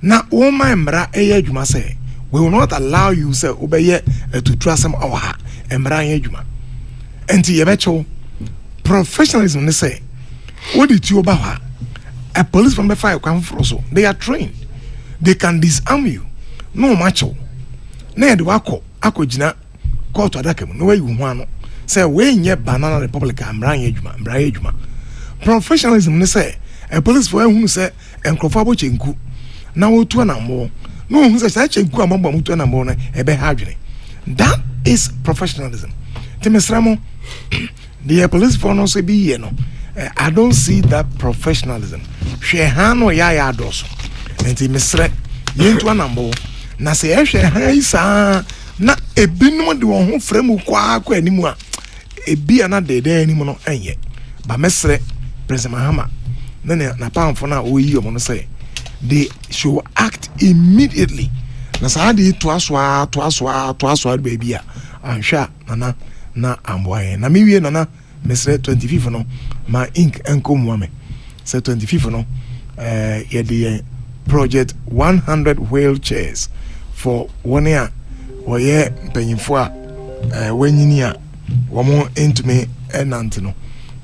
Now woman mra adwuma say we will not allow you say obey to trust him or her mra adwuma. Enti ye becho professionalism ne say what did you about her a police from the fire come for so they are trained, they can disarm you no macho na de wako akogina court adaka no way you wan say we nye banana republic amran ejuma professionalism ne say a police for who say enkrofo abochenku na wotu na mo no who say chenku ambo mutu na mo na ebe ha adwene. That is professionalism. Timesramo the police for no say be here no. I don't see that professionalism. Hwe han no ya adoso. Enti mesre yentu anambo na se hwe han isa na ebinom de won ho frem kwa animu a ebi ana dede animu no enye. Ba mesre President Mahama na pamfo na oyi omo no say they should act immediately. Na sa de to aso baby a anhwa na amboye na miwie na mesre 25 no my ink enko muame say 25 no the project 100 wheelchairs for 1 year oye mpanyimfo a wanyini a womo intime enante no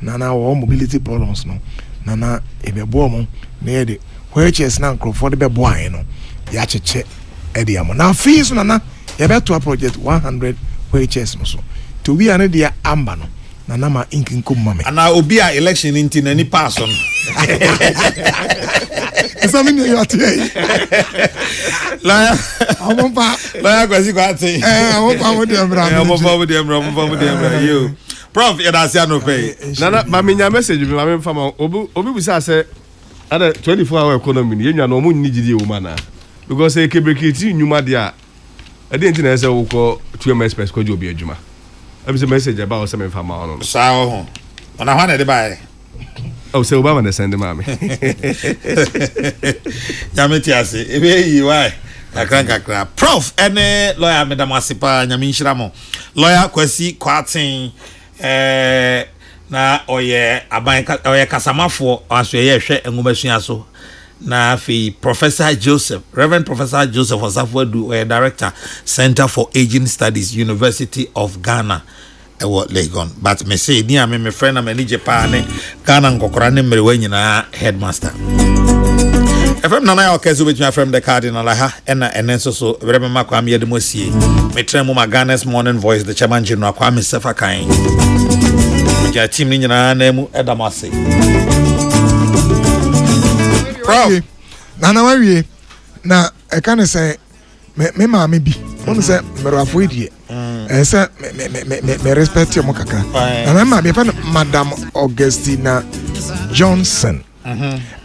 na wo mobility problems no na ebebo mo na ye wheelchairs na nkrofo de bebo an no ya cheche ede am na fees na ye beto project 100 wheelchairs no so to we an dia amba no na ma inkin kom mame ana obi a election inti na ni pass on examine your tea la amompa la kwasi kwati amompa mo de mbra amompa mo de mbra yo prof ya da sia no pay na ma menya message bi ma me fama obi bisa say ada 24 hour economy ye nwa no mo nni gidi e wo mana because e kebrekiti nyuma dia e dey ntina say wo ko 2M express ko obi adwuma abi say message about say me fama on sa ho ona hwana de bae oh say Obama na send ma me nyame tiase ebe yi why kakra prof ene lawyer Madam Asipa nyame nhira mo lawyer Kwasi Kwatin na oye kasamafo aso ye hwe enwumasua so na fi Reverend Professor Joseph Osafo-Adu director Center for Aging Studies University of Ghana Legon but me say ni me friend am ni Japan Ghana nkokora ne mrewe nyina headmaster FM nana ya okezu between from the cardinal ha ena enenso so brema makwa me de mosie me trem ma Ghana's Morning Voice the chairman general kwa me sefa kan ja team ni nyina na mu edamase prof nana wawie na e kan say me ma me bi won say merafo edie say me respect mo kakra na ma be fa Madam Augustina Johnson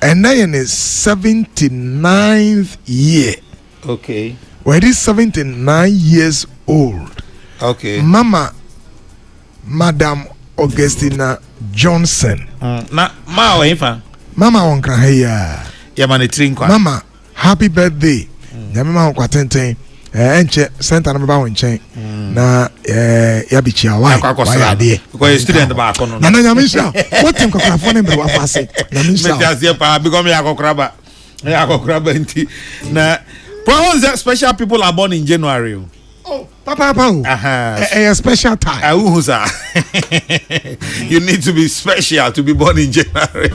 and now in his 79th year. Okay. Well, he's 79 years old. Okay. Madam Augustina Johnson. Na ma oinfa. Mama onkra heya. Ya mane trinkwa. Mama, happy birthday. Ya mama onkwa tenten. Enche center na ba wonchen. Na ya bichi awai. Why ade? Because student ba kono. Na nyamisha. What time kokra phone number wa fase. Nyamisha. Me tiase pa because me akokraba. Me akokraba nti na probably special people are born in January. Oh, papa. A special time. You need to be special to be born in January.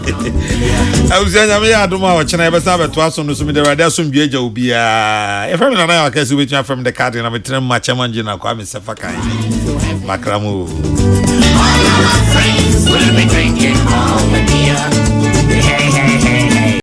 I was saying, I don't know what I ever saw to us on the Sumida Radio. Some Beja will be if I'm not a case which I'm from the card and I'm a train much a man, you know, Kwame Sefakai. Makramu. All of my friends will be drinking all the beer. Hey.